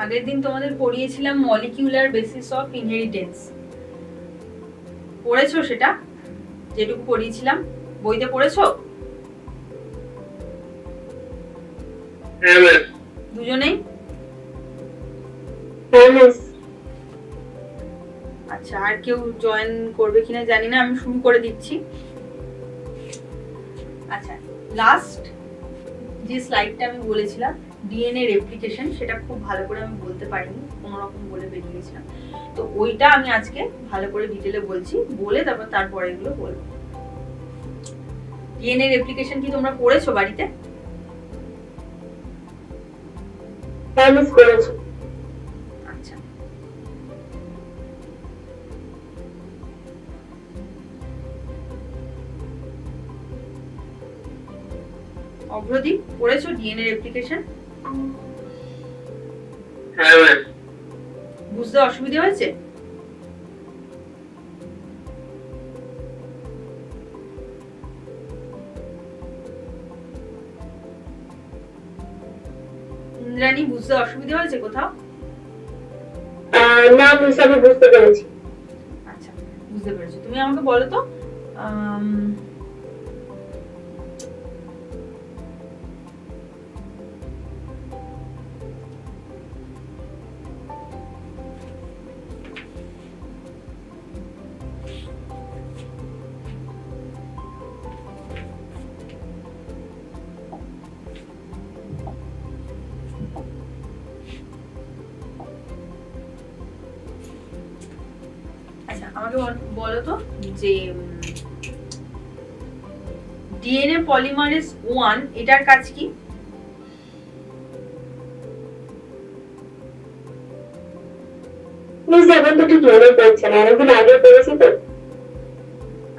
আগের দিন তোমাদের পড়িয়েছিলাম মলিকিউলার বেসিস অফ ইনহেরিটেন্স, পড়েছো সেটা? যেটুকু পড়িয়েছিলাম বইতে পড়েছো? হ্যাঁ ম্যাম। দুজনেই? হ্যাঁ ম্যাম। আচ্ছা, আর কেউ জয়েন করবে কিনা জানি না, আমি শুরু করে দিচ্ছি। আচ্ছা, লাস্ট যে স্লাইডটা আমি বলেছিলাম ডিএনএ রেপ্লিকেশন, সেটা খুব ভালো করে আমি বলতে পারিনি, কোনো রকম বলে বেরিয়ে গেছিলাম। তো ওইটা আমি আজকে ভালো করে ডিটেলে বলছি, বলে তারপরে এগুলো বলবো। ডিএনএ রেপ্লিকেশন কি তোমরা পড়েছো বাড়িতে? আচ্ছা, অগ্রদীপ পড়েছো ডিএনএ রেপ্লিকেশন? হ্যাঁ ম্যাম। বুঝতে অসুবিধা হয়েছে? ইন্দ্রাণী, বুঝতে অসুবিধা হয়েছে কোথাও? না মিস, আমি বুঝতে পেরেছি। আচ্ছা, বুঝতে পেরেছো। তুমি আমাকে বলো তো আমাকে বলো তো যে ডিএনএ পলিমারেজ 1 এটার কাজ কি?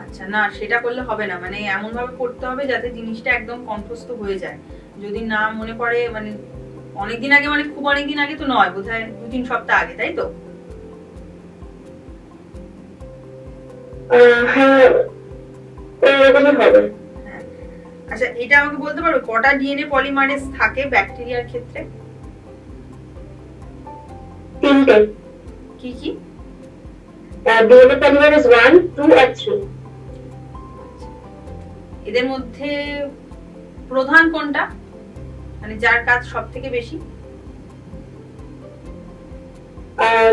আচ্ছা, না সেটা করলে হবে না, মানে এমন ভাবে পড়তে হবে যাতে জিনিসটা একদম কণ্ঠস্থ হয়ে যায়। যদি না মনে পড়ে, মানে অনেকদিন আগে, মানে খুব অনেকদিন আগে তো নয়, বোধহয় 2-3 সপ্তাহ আগে, তাই তো? আচ্ছা, এটা আমাকে বলতে পারো কটা ডিএনএ পলিমারেজ থাকে ব্যাকটেরিয়ার ক্ষেত্রে? 3টে। কি কি? ডিএনএ পলিমারেজ 1, 2 আর 3। এদের মধ্যে প্রধান কোনটা, মানে যার কাজ সবথেকে বেশি?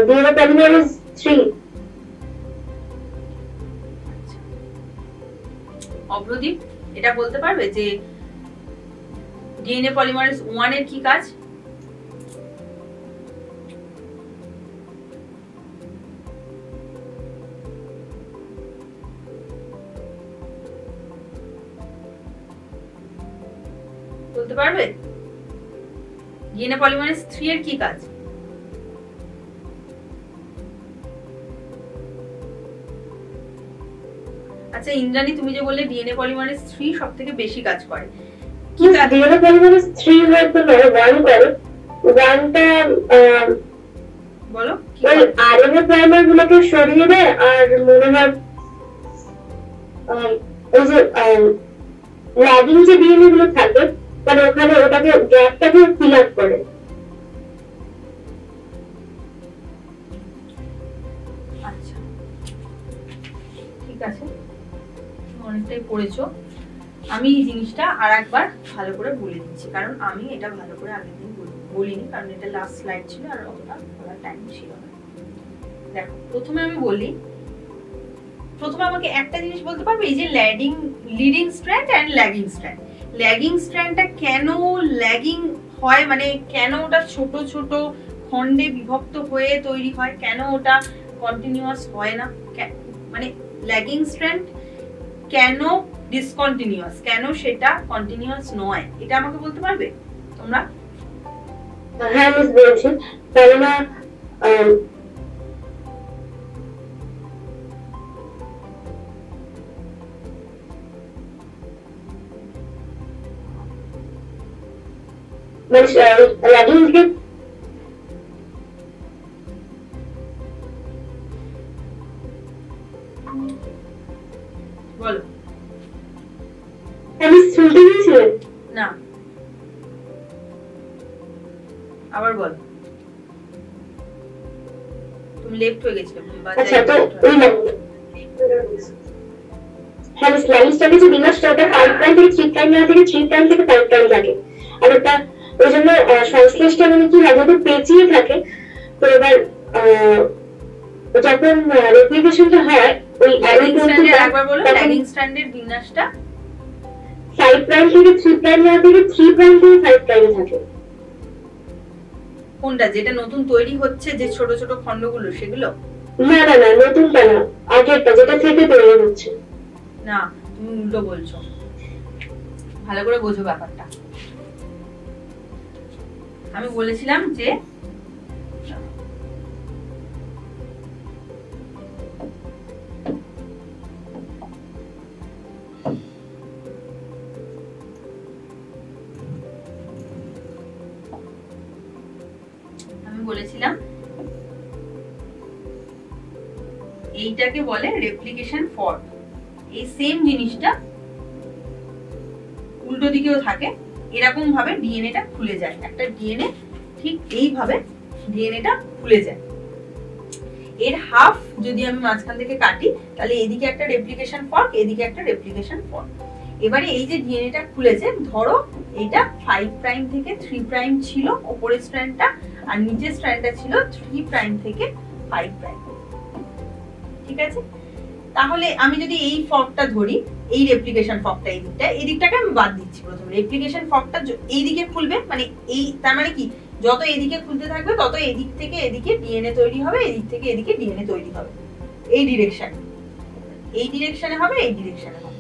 DNA polymerase 3। অগ্রদীপ, এটা বলতে পারবে যে ডিএনএ পলিমারেজ 1 এর কি কাজ? বলতে পারবে? ডিএনএ পলিমারেজ 3 এর কি কাজ? আচ্ছা ইন্দ্রাণী, তুমি যে বললে ডিএনএ পলিমারেজ 3 সবথেকে বেশি কাজ করে, কি কাজ? ডিএনএ পলিমারেজ 3 হয়তো নয়, 1 করে। 1টা বলো কি? আরএনএ প্রাইমার গুলোকে সরিয়ে দেয়, আর মনে হয় ওই যে ল্যাগিং যে ডিএনএ গুলো থাকে, মানে ওখানে ওটাকে গ্যাপটাকে ফিল আপ করে। আচ্ছা, ঠিক আছে, অনেকটাই পড়েছো। আমি এই জিনিসটা আর একবার ভালো করে বলে দিচ্ছি, কারণ আমি এটা ভালো করে আগের দিন বলিনি, কারণ এটা লাস্ট স্লাইড ছিল আর ওটা বলার টাইম ছিল না। দেখো, প্রথমে আমি বলি, প্রথমে আমাকে একটা জিনিস বলতে পারবে, এই যে leading strand and lagging strand, lagging স্ট্র্যান্ডটা কেন ল্যাগিং হয়, মানে কেন ওটা ছোট ছোট খণ্ডে বিভক্ত হয়ে তৈরি হয়, কেন ওটা কন্টিনিউয়াস হয় না, মানে ল্যাগিং স্ট্র্যান্ড কেন ডিসকন্টিনিউয়াস, কেন সেটা কন্টিনিউয়াস নয়, এটা আমাকে বলতে পারবে তোমরা? হ্যাঁ মিস, বলছি। কেননা ল্যাগিং থেকে বলো। আমি শুনতে পেয়েছিলেন না, আবার বল। তুমি লেফট হয়ে গেছিলে। আচ্ছা, তো ওই হ্যাঁ, ল্যাগিং স্ট্র্যান্ডের যে বিন্যাসটা ওটা 5 প্রাইম থেকে 3 প্রাইম নেওয়া থেকে 3 প্রাইম থেকে 5 প্রাইম থাকে। আর ওটা ওই জন্য সংশ্লেষটা মানে কি হয়, যখন পেঁচিয়ে থাকে, তো এবার যখন রেপ্লিকেশনটা হয় ওই ল্যাগিং স্ট্র্যান্ডের বিন্যাসটা 5 প্রাইম থেকে 3 প্রাইম নেওয়া থেকে 3 প্রাইম থেকে 5 প্রাইমে থাকে। কোনটা, যেটা নতুন তৈরি হচ্ছে যে ছোট ছোট খণ্ডগুলো সেগুলো? না না না, নতুনটা না, আগেরটা যেটা থেকে তৈরি হচ্ছে। না, তুমি উল্টো বলছো, ভালো করে বোঝো ব্যাপারটা। আমি বলেছিলাম যে এইটাকে বলে রেপ্লিকেশন ফর্ক। এই সেম জিনিসটা উল্টো দিকেও থাকে, এরকম ভাবে ডিএনএটা খুলে যায়। একটা ডিএনএ ঠিক এইভাবে ডিএনএটা খুলে যায়। এর হাফ যদি আমি মাঝখান থেকে কাটি, তাহলে এদিকে একটা রেপ্লিকেশন ফর্ক, এদিকে একটা রেপ্লিকেশন ফর্ক। এবারে এই যে ডিএনএটা খুলেছে, ধরো এটা 5 প্রাইম থেকে 3 প্রাইম ছিল উপরের স্ট্র্যান্ডটা, আর নিচের স্ট্র্যান্ডটা ছিল 3 প্রাইম থেকে 5 প্রাইম। ঠিক আছে, তাহলে আমি যদি এই ফর্কটা ধরি, এই রেপ্লিকেশন ফর্কটা এই দিকটাকে আমি বাদ দিচ্ছি। প্রথমে রেপ্লিকেশন ফর্কটা এই দিকে খুলবে, মানে এই, তার মানে কি, যত এদিকে খুলতে থাকবে তত এদিক থেকে এদিকে ডিএনএ তৈরি হবে, এদিক থেকে এদিকে ডিএনএ তৈরি হবে। এই ডিরেকশনে, এই ডিরেকশনে হবে, এই ডিরেকশনে হবে।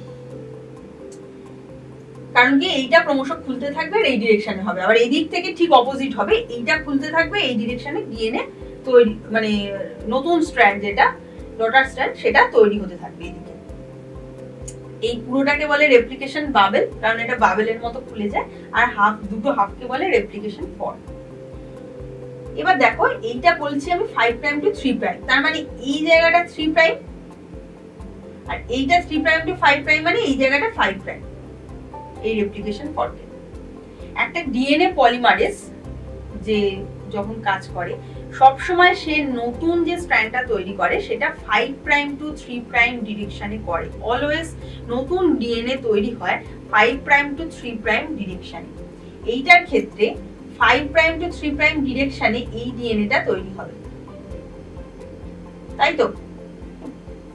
কারণ কি, এইটা ক্রমশ খুলতে থাকবে আর এই ডিরেকশনে হবে, আবার এই দিক থেকে ঠিক অপোজিট হবে, এইটা খুলতে থাকবে, এই ডিরেকশনে ডিএনএ তৈরি, মানে নতুন স্ট্র্যান্ড যেটা ডটার স্ট্র্যান্ড সেটা তৈরি হতে থাকবে এদিকে। এই পুরোটাকে বলে রেপ্লিকেশন বাবেল, কারণ এটা বাবেলের মতো খুলে যায়। আর হাফ, দুটো হাফকে বলে রেপ্লিকেশন ফর্ক। এবার দেখো, এইটা বলছি আমি 5 প্রাইম টু 3 প্রাইম, তার মানে এই জায়গাটা 3 প্রাইম, আর এইটা 3 প্রাইম টু 5 প্রাইম, মানে এই জায়গাটা 5 প্রাইম। এই রেপ্লিকেশন ফর্কে একটা ডিএনএ পলিমারেজ যে যখন কাজ করে, সব সময় সে নতুন যে স্ট্র্যান্ডটা তৈরি করে সেটা 5 প্রাইম টু 3 প্রাইম ডিরেকশনে করে। অলওয়েজ নতুন ডিএনএ তৈরি হয় 5 প্রাইম টু 3 প্রাইম ডিরেকশনে। এইটার ক্ষেত্রে 5 প্রাইম টু 3 প্রাইম ডিরেকশনে এই ডিএনএটা তৈরি হবে, তাই তো?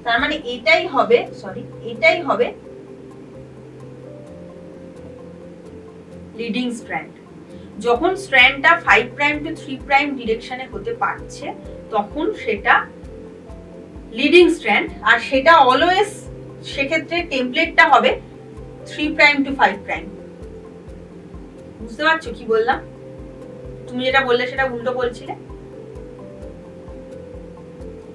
তার মানে এটাই হবে, এটাই হবে লিডিং স্ট্র্যান্ড। যখন স্ট্র্যান্ডটা 5 প্রাইম টু 3 প্রাইম ডিরেকশনে হতে পারছে, তখন সেটা লিডিং স্ট্র্যান্ড। আর সেটা অলওয়েজ, সেক্ষেত্রে টেমপ্লেটটা হবে 3 প্রাইম টু 5 প্রাইম। বুঝতে পারছো কি বললাম? তুমি যেটা বললে সেটা উল্টো বলছিলে।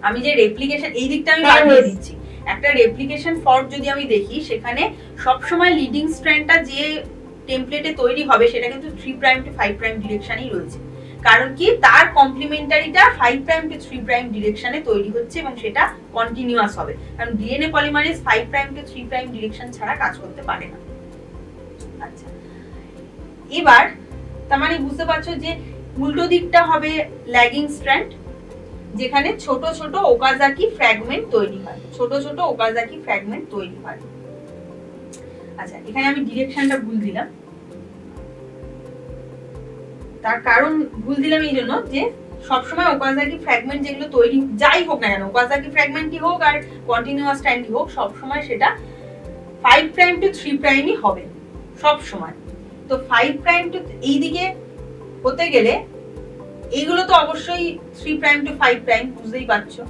আমি যে রেপ্লিকেশন, এই দিকটা আমি বাদ দিয়ে দিচ্ছি। একটা রেপ্লিকেশন ফর্ক যদি আমি দেখি, সেখানে সবসময় লিডিং স্ট্র্যান্ডটা যে টেমপ্লেটে তৈরি হবে সেটা কিন্তু 3 প্রাইম টু 5 প্রাইম ডিরেকশনেই রয়েছে। কারণ কি, তার কমপ্লিমেন্টারিটা 5 প্রাইম টু 3 প্রাইম ডিরেকশনে তৈরি হচ্ছে এবং সেটা কন্টিনিউয়াস হবে। কারণ DNA polymerase 5 prime to 3 prime direction ছাড়া কাজ করতে পারে না। আচ্ছা, এবার তার মানে বুঝতে পারছো যে উল্টো দিকটা হবে ল্যাগিং স্ট্র্যান্ড, যেখানে ছোট ছোট ওকাজাকি ফ্র্যাগমেন্ট তৈরি হয়, ছোট ছোট ওকাজাকি ফ্র্যাগমেন্ট তৈরি হয়। আচ্ছা, এখানে আমি ডিরেকশনটা ভুল দিলাম। তার কারণ ভুল দিলাম এই জন্য যে সবসময় ওকাজাকি ফ্র্যাগমেন্ট যেগুলো তৈরি, যাই হোক না কেন, ওকাজাকি ফ্র্যাগমেন্টই হোক আর কন্টিনিউয়াস স্ট্র্যান্ডই হোক, সবসময় সেটা 5 প্রাইম টু 3 প্রাইমই হবে সব সময়। তো 5 প্রাইম টু এই দিকে হতে গেলে এইগুলো তো অবশ্যই 3 প্রাইম টু 5 প্রাইম, বুঝতেই পারছো,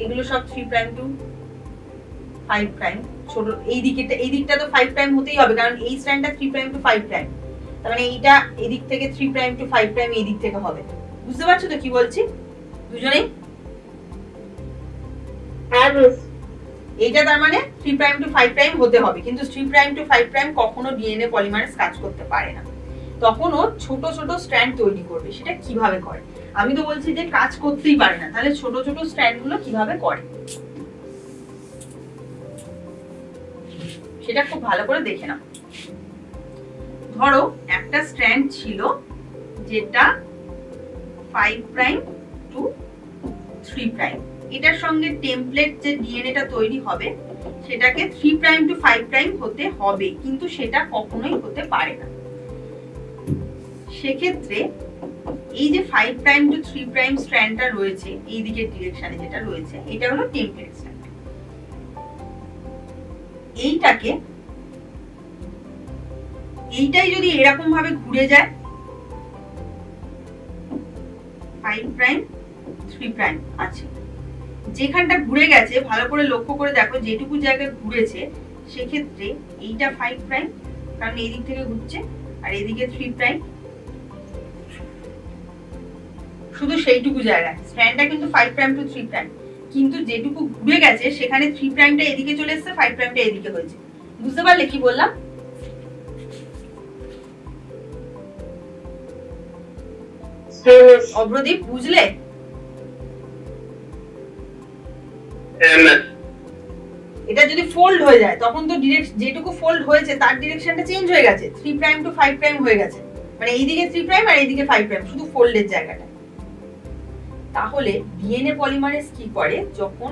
এগুলো সব 3 প্রাইম টু 5 প্রাইম। ছোট এই দিকটা তো 5 প্রাইম হতেই হবে, কারণ এই স্ট্র্যান্ডটা 3 প্রাইম টু 5 প্রাইম, তার মানে এইটা এদিক থেকে 3 প্রাইম টু 5 প্রাইম এই দিক থেকে হবে। বুঝতে পারছো তো কি বলছি দুজনেই? এইটা তার মানে 3 প্রাইম টু 5 প্রাইম হতে হবে, কিন্তু 3 প্রাইম টু 5 প্রাইম কখনো ডিএনএ পলিমারেজ কাজ করতে পারে না। তখন ও ছোট ছোট স্ট্র্যান্ড তৈরি করবে। সেটা কিভাবে করে? আমি তো বলছি যে কাজ করতেই পারে না, তাহলে ছোট ছোট স্ট্র্যান্ড গুলো কিভাবে করে সেটা খুব ভালো করে দেখে নাও। ধরো একটা স্ট্র্যান্ড ছিল যেটা 5 প্রাইম টু 3 প্রাইম। এটার সঙ্গে টেমপ্লেট যে ডিএনএটা তৈরি হবে সেটাকে 3 প্রাইম টু 5 প্রাইম হতে হবে, কিন্তু সেটা কখনোই হতে পারে না। সেক্ষেত্রে এই যে 5 প্রাইম টু 3 প্রাইম স্ট্র্যান্ডটা রয়েছে এই দিকের ডিরেকশনে যেটা রয়েছে, এটা হলো টেমপ্লেট স্ট্র্যান্ড। এইটাই যদি এরকম ভাবে ঘুরে যায় 5 প্রাইম 3 প্রাইম আছে, যেখানটা ঘুরে গেছে ভালো করে লক্ষ্য করে দেখো, যেটুকু জায়গায় ঘুরেছে সেক্ষেত্রে এইটা 5 প্রাইম, কারণ এই দিক থেকে ঘুরছে, আর এদিকে 3 প্রাইম, শুধু সেইটুকু জায়গায় স্ট্র্যান্ডটা কিন্তু 5 প্রাইম টু 3 প্রাইম, কিন্তু যেটুকু ঘুরে গেছে সেখানে 3 প্রাইমটা এদিকে চলে এসেছে, 5 প্রাইমটা এদিকে হয়েছে। বুঝতে পারলে কি বললাম? অভ্রদীপ বুঝলে? এটা যদি ফোল্ড হয়ে যায় তখন তো যেটুকু ফোল্ড হয়েছে তার ডিরেকশনটা চেঞ্জ হয়ে গেছে, 3 প্রাইম টু 5 প্রাইম হয়ে গেছে, মানে এইদিকে 3 প্রাইম আর এইদিকে 5 প্রাইম, শুধু ফোল্ডের জায়গাটা। তাহলে ডিএনএ পলিমারেজ কি করে, যখন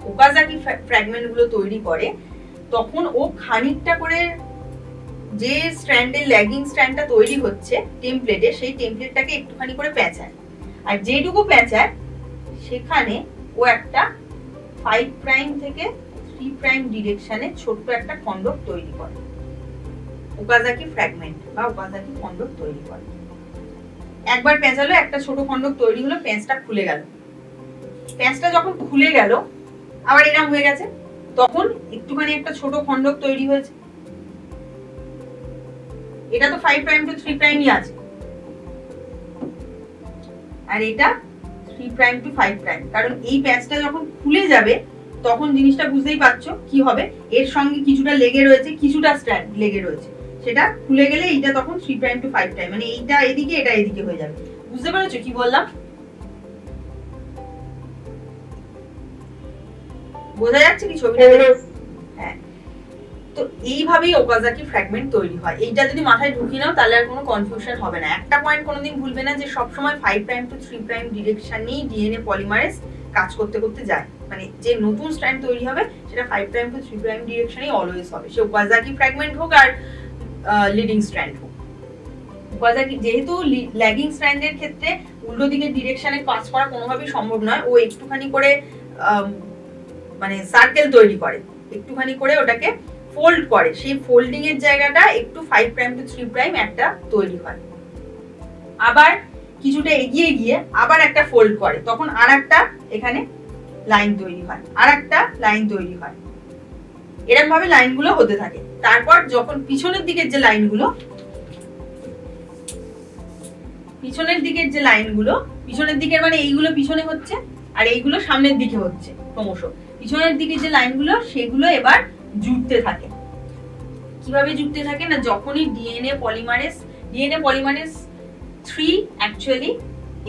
ওকাজাকি ফ্র্যাগমেন্ট গুলো তৈরি করে তখন ও খানিকটা করে যে স্ট্র্যান্ডের ল্যাগিং স্ট্র্যান্ডটা তৈরি হচ্ছে টেমপ্লেটে, সেই টেমপ্লেটটাকে একটুখানি করে পেঁচায়, আর যেটুকু পেঁচায় সেখানে ও একটা 5 প্রাইম থেকে 3 প্রাইম ডিরেকশনে ছোট্ট একটা খন্ডক তৈরি করে, ওকাজাকি ফ্র্যাগমেন্ট বা ওকাজাকি খন্ডক তৈরি করে। একবার পেঁচালো, একটা ছোট খন্ডক তৈরি হলো, পেঁচটা খুলে গেল। পেঁচটা যখন খুলে গেল আবার এরকম হয়ে গেছে, তখন একটুখানি একটা ছোট খন্ডক তৈরি হয়েছে। এটা তো 5 প্রাইম টু 3 প্রাইমই আছে, আর এটা 3 প্রাইম টু 5 প্রাইম, কারণ এই প্যাচটা যখন খুলে যাবে তখন জিনিসটা বুঝতেই পারছো কি হবে, এর সঙ্গে কিছুটা লেগে রয়েছে, কিছুটা স্ট্র্যান্ড লেগে রয়েছে, সেটা খুলে গেলে এইটা তখন 3 প্রাইম টু 5 প্রাইম, মানে এইটা এদিকে এটা এদিকে হয়ে যাবে। বুঝতে পেরেছো কি বললাম? বোঝা যাচ্ছে কি ছবিটা? হ্যাঁ, তো এইভাবেই ওকাজাকি ফ্র্যাগমেন্ট তৈরি হয়। এইটা যদি মাথায় ঢুকিয়ে নাও তাহলে আর কোনো কনফিউশন হবে না। একটা পয়েন্ট কোনোদিন ভুলবে না, যে সবসময় 5 প্রাইম টু 3 প্রাইম ডিরেকশনেই ডিএনএ পলিমারেজ কাজ করতে করতে যায়, মানে যে নতুন স্ট্র্যান্ড তৈরি হবে সেটা 5 প্রাইম টু 3 প্রাইম ডিরেকশনেই অলওয়েজ হবে, সে ওকাজাকি ফ্র্যাগমেন্ট হোক আর লিডিং স্ট্র্যান্ড হোক। ওকাজাকি যেহেতু ল্যাগিং স্ট্র্যান্ডের ক্ষেত্রে উল্টো দিকের ডিরেকশনে কাজ করা কোনোভাবেই সম্ভব নয়, ও একটুখানি করে মানে সার্কেল তৈরি করে, একটুখানি করে ওটাকে ফোল্ড করে, সেই ফোল্ডিং এর জায়গাটা একটু 5 প্রাইম টু 3 প্রাইম একটা তৈরি হয়, আবার কিছুটা এগিয়ে গিয়ে আবার একটা ফোল্ড করে, তখন আরেকটা এখানে লাইন তৈরি হয়, আরেকটা লাইন তৈরি হয়, এরকম ভাবে লাইনগুলো হতে থাকে। তারপর যখন পিছনের দিকের যে লাইনগুলো, পিছনের দিকের মানে এইগুলো পিছনে হচ্ছে আর এইগুলো সামনের দিকে হচ্ছে, ক্রমশ পিছনের দিকের যে লাইনগুলো সেগুলো এবার জুড়তে থাকে। কিভাবে জুড়তে থাকে না, যখনই ডিএনএ পলিমারেজ 3 অ্যাকচুয়ালি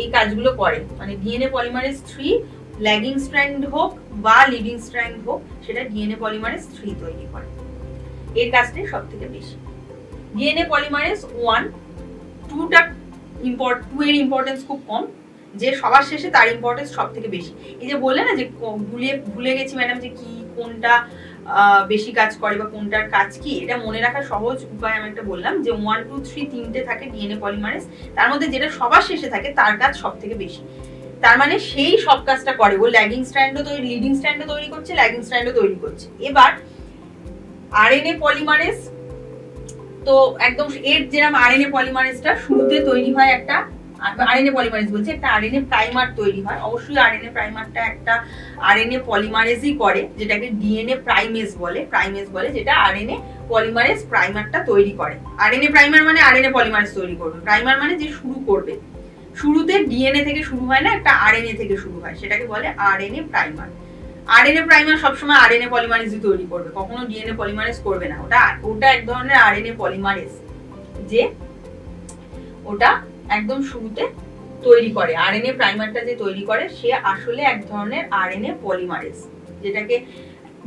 এই কাজগুলো করে, মানে ডিএনএ পলিমারেজ 3 ল্যাগিং স্ট্র্যান্ড হোক বা লিডিং স্ট্র্যান্ড হোক, সেটা ডিএনএ পলিমারেজ 3 তৈরি করে, এর কাজটাই সবথেকে বেশি। ডিএনএ পলিমারেজ 1 2 এর ইম্পর্টেন্স খুব কম, যে সবার শেষে তার ইম্পর্টেন্স সবথেকে বেশি। এই যে বললে না যে ভুলে গেছি ম্যাডাম যে কি কোনটা বেশি কাজ করে বা কোনটার কাজ কি, এটা মনে রাখার সহজ উপায় আমি একটা বললাম, যে 1 2 3 তিনটে থাকে ডিএনএ পলিমারেজ, তার মধ্যে যেটা সবার শেষে থাকে তার কাজ সবথেকে বেশি, তার মানে সেই সব কাজটা করে, ও ল্যাগিং স্ট্র্যান্ডও তৈরি, লিডিং স্ট্র্যান্ডও তৈরি করছে, ল্যাগিং স্ট্র্যান্ডও তৈরি করছে। এবার আরএনএ পলিমারেজ, তো একদম এর যেরকম আরএনএ পলিমারেজটা শুরুতে তৈরি হয় একটা আরএনএ পলিমারেজ বলছে, একটা আরএনএ প্রাইমার তৈরি হয়, অবশ্যই আরএনএ প্রাইমারটা একটা আরএনএ পলিমারেজই করে, যেটাকে ডিএনএ প্রাইমেজ বলে, যেটা আরএনএ পলিমারেজ প্রাইমারটা তৈরি করে। আরএনএ প্রাইমার মানে আরএনএ পলিমারেজ তৈরি করবে, প্রাইমার মানে যে শুরু করবে, শুরুতে ডিএনএ থেকে শুরু হয় না, একটা আরএনএ থেকে শুরু হয়, সেটাকে বলে আরএনএ প্রাইমার। আরএনএ প্রাইমার সবসময় আরএনএ পলিমারেজই তৈরি করবে, কখনো ডিএনএ পলিমারেজ করবে না, ওটা এক ধরনের আরএনএ পলিমারেজ, যে ওটা একদম শুরুতে তৈরি করে, আরএনএ প্রাইমারটা যে তৈরি করে সে আসলে এক ধরনের আরএনএ পলিমারেজ, যেটাকে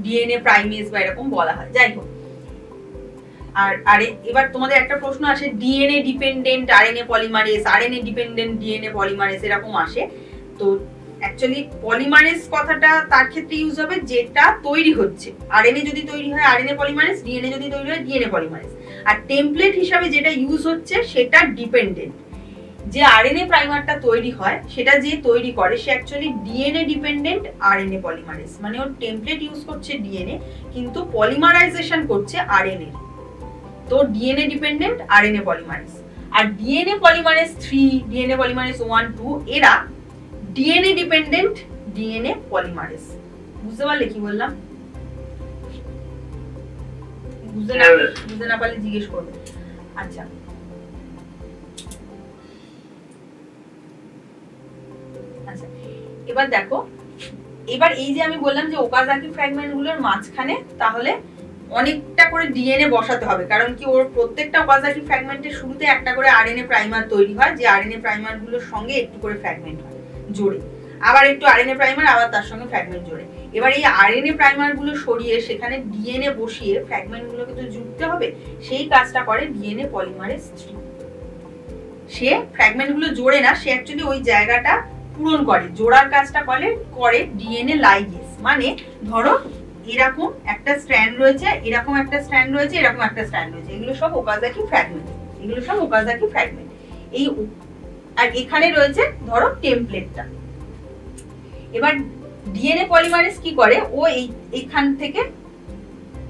ডিএনএ প্রাইমেজ বা এরকম বলা হয়। যাই হোক, আর এবার তোমাদের একটা প্রশ্ন আসে, DNA dependent RNA polymerase, RNA dependent DNA polymerase এরকম আসে, তো অ্যাকচুয়ালি পলিমারেজ কথাটা তার ক্ষেত্রে ইউজ হবে যেটা তৈরি হচ্ছে। আরএনএ যদি তৈরি হয় আরএনএ পলিমারেজ, ডিএনএ যদি তৈরি হয় ডিএনএ পলিমারেজ। আর টেমপ্লেট হিসাবে যেটা ইউজ হচ্ছে সেটা ডিপেন্ডেন্ট। যে আরএনএ প্রাইমারটা তৈরি হয় সেটা যে তৈরি করে সে actually DNA dependent RNA polymerase, মানে ওর টেমপ্লেট ইউজ করছে ডিএনএ কিন্তু পলিমারাইজেশন করছে আরএনএ। তো ডিএনএ ডিপেন্ডেন্ট আরএনএ পলিমারেজ। আর ডিএনএ পলিমারেজ 3, ডিএনএ পলিমারেজ 1, 2 এরা ডিএনএ ডিপেন্ডেন্ট ডিএনএ পলিমারেজ। বুঝতে পারলে কি বললাম? বুঝতে না পারলে জিজ্ঞেস করবে। আচ্ছা, আচ্ছা এবার দেখো, এবার এই যে আমি বললাম যে ওকাজাকি ফ্র্যাগমেন্ট গুলোর মাঝখানে তাহলে অনেকটা করে ডিএনএ বসাতে হবে, কারণ কি ওর প্রত্যেকটা ওকাজাকি ফ্র্যাগমেন্টের শুরুতে একটা করে আরএনএ প্রাইমার তৈরি হয়, যে আরএনএ প্রাইমার গুলোর সঙ্গে একটু করে ফ্র্যাগমেন্ট হয় জোড়ে, আবার একটু আরএনএ প্রাইমার, আবার তার সঙ্গে ফ্র্যাগমেন্ট জোড়ে। এবার এই আরএনএ প্রাইমার গুলো সরিয়ে সেখানে ডিএনএ বসিয়ে ফ্র্যাগমেন্ট গুলোকে তো জুড়তে হবে, সেই কাজটা করে ডিএনএ পলিমারেজ 3। সে ফ্র্যাগমেন্ট গুলো জোড়ে না, সে অ্যাকচুয়ালি ওই জায়গাটা পূরণ করে, জোড়ার কাজটা করে ডিএনএ লাইগেজ। মানে ধরো এরকম একটা স্ট্র্যান্ড রয়েছে, এরকম একটা স্ট্র্যান্ড রয়েছে, এরকম একটা স্ট্র্যান্ড রয়েছে, এগুলো সব ওকাজাকি ফ্র্যাগমেন্ট, এগুলো সব ওকাজাকি ফ্র্যাগমেন্ট। এই আর এখানে রয়েছে ধরো টেমপ্লেটটা। এবার ডিএনএ পলিমারেজ কি করে, ও এইখান থেকে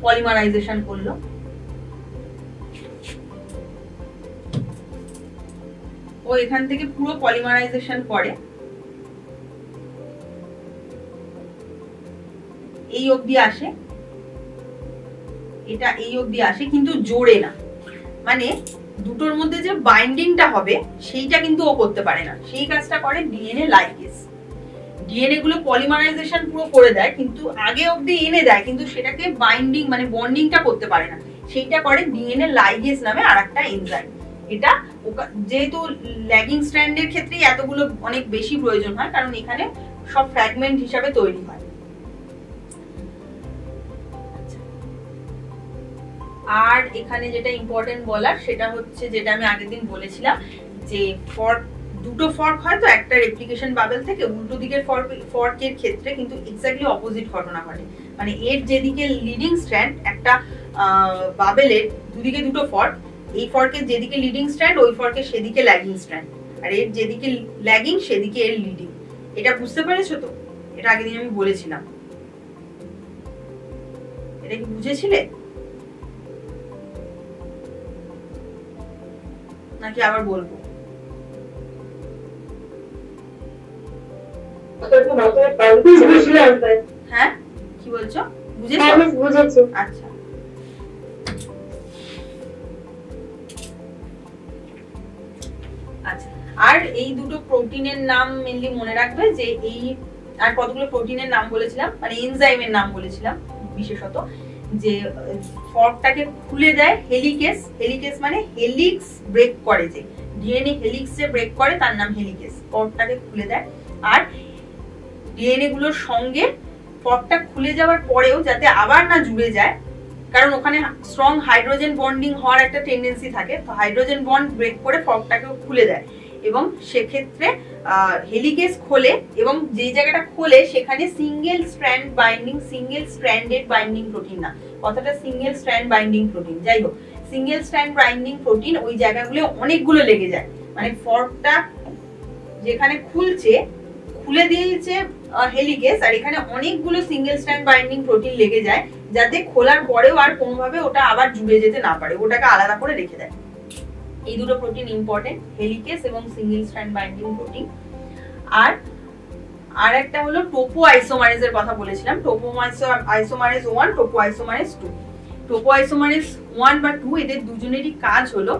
পলিমারাইজেশন করলো, ও এখান থেকে পুরো পলিমারাইজেশন করে, এই অবধি আসে, এটা এই অবধি আসে, কিন্তু জোড়ে না। মানে দুটোর মধ্যে যে বাইন্ডিংটা হবে সেইটা কিন্তু ও করতে পারে না, সেই কাজটা করে ডিএনএ লাইগেজ। ডিএনএ গুলো পলিমারাইজেশন পুরো করে দেয়, কিন্তু আগে অবধি এনে দেয়, কিন্তু সেটাকে বাইন্ডিং মানে বন্ডিংটা করতে পারে না, সেইটা করে ডিএনএ লাইগেজ নামে আরেকটা এনজাইম। এটা যেহেতু ল্যাগিং স্ট্র্যান্ডের ক্ষেত্রে এতগুলো অনেক বেশি প্রয়োজন হয়, কারণ এখানে সব ফ্র্যাগমেন্ট হিসাবে তৈরি হয়। আর এখানে যেটা ইম্পর্টেন্ট বলার সেটা হচ্ছে, যেটা আমি আগের দিন বলেছিলাম, যে দুটো ফর্ক হয় তো একটা রেপ্লিকেশন বাবেল থেকে, উল্টো দিকের ফর্কের ক্ষেত্রে কিন্তু এক্স্যাক্টলি অপোজিট ঘটনা ঘটে। মানে এর যেদিকে লিডিং স্ট্র্যান্ড, একটা বাবেলের দুদিকে দুটো ফর্ক, এই ফর্কের যেদিকে লিডিং স্ট্র্যান্ড ওই ফর্কের সেদিকে ল্যাগিং স্ট্র্যান্ড, আর এর যেদিকে ল্যাগিং সেদিকে এর লিডিং। এটা বুঝতে পেরেছো তো? এটা আগের দিন আমি বলেছিলাম, এটা কি বুঝেছিলে নাকি আবার বলবো? হ্যাঁ কি বলছো? বুঝেছো? আচ্ছা, আচ্ছা। আর এই দুটো প্রোটিনের নাম মেনলি মনে রাখবে, যে এই আর কতগুলো প্রোটিনের নাম বলেছিলাম, মানে এনজাইমের নাম বলেছিলাম বিশেষত, যে ফর্কটাকে খুলে দেয় হেলিকেস। হেলিকেস মানে হেলিক্স ব্রেক করে, যে ডিএনএ হেলিক্স যে ব্রেক করে তার নাম হেলিকেস। ফর্কটাকে খুলে দেয়, আর ডিএনএ গুলোর সঙ্গে ফর্কটা খুলে যাওয়ার পরেও যাতে আবার না জুড়ে যায়, কারণ ওখানে স্ট্রং হাইড্রোজেন বন্ডিং হওয়ার একটা টেন্ডেন্সি থাকে, তো হাইড্রোজেন বন্ড ব্রেক করে ফর্কটাকেও খুলে দেয়, এবং সেক্ষেত্রে হেলিকেস খোলে, এবং যে জায়গাটা খোলে সেখানে single strand binding, single stranded binding protein না, কথাটা সিঙ্গেল স্ট্র্যান্ড বাইন্ডিং প্রোটিন, যাই হোক সিঙ্গেল স্ট্র্যান্ড বাইন্ডিং প্রোটিন ওই জায়গাগুলো অনেকগুলো লেগে যায়। মানে ফর্কটা যেখানে খুলছে, খুলে দিয়েছে হেলিকেস, আর এখানে অনেকগুলো সিঙ্গেল স্ট্র্যান্ড বাইন্ডিং প্রোটিন লেগে যায়, যাতে খোলার পরেও আর কোনোভাবে ওটা আবার জুড়ে যেতে না পারে, ওটাকে আলাদা করে রেখে দেয়। এই দুটো প্রোটিন ইম্পর্টেন্ট, হেলিকেস এবং সিঙ্গেল স্ট্র্যান্ড বাইন্ডিং প্রোটিন। আর একটা হলো টোপো আইসোমারেজের কথা বলেছিলাম, Toppo isomerase 1, Toppo isomerase 2। Toppo isomerase 1 বা 2 এদের দুজনেরই কাজ হলো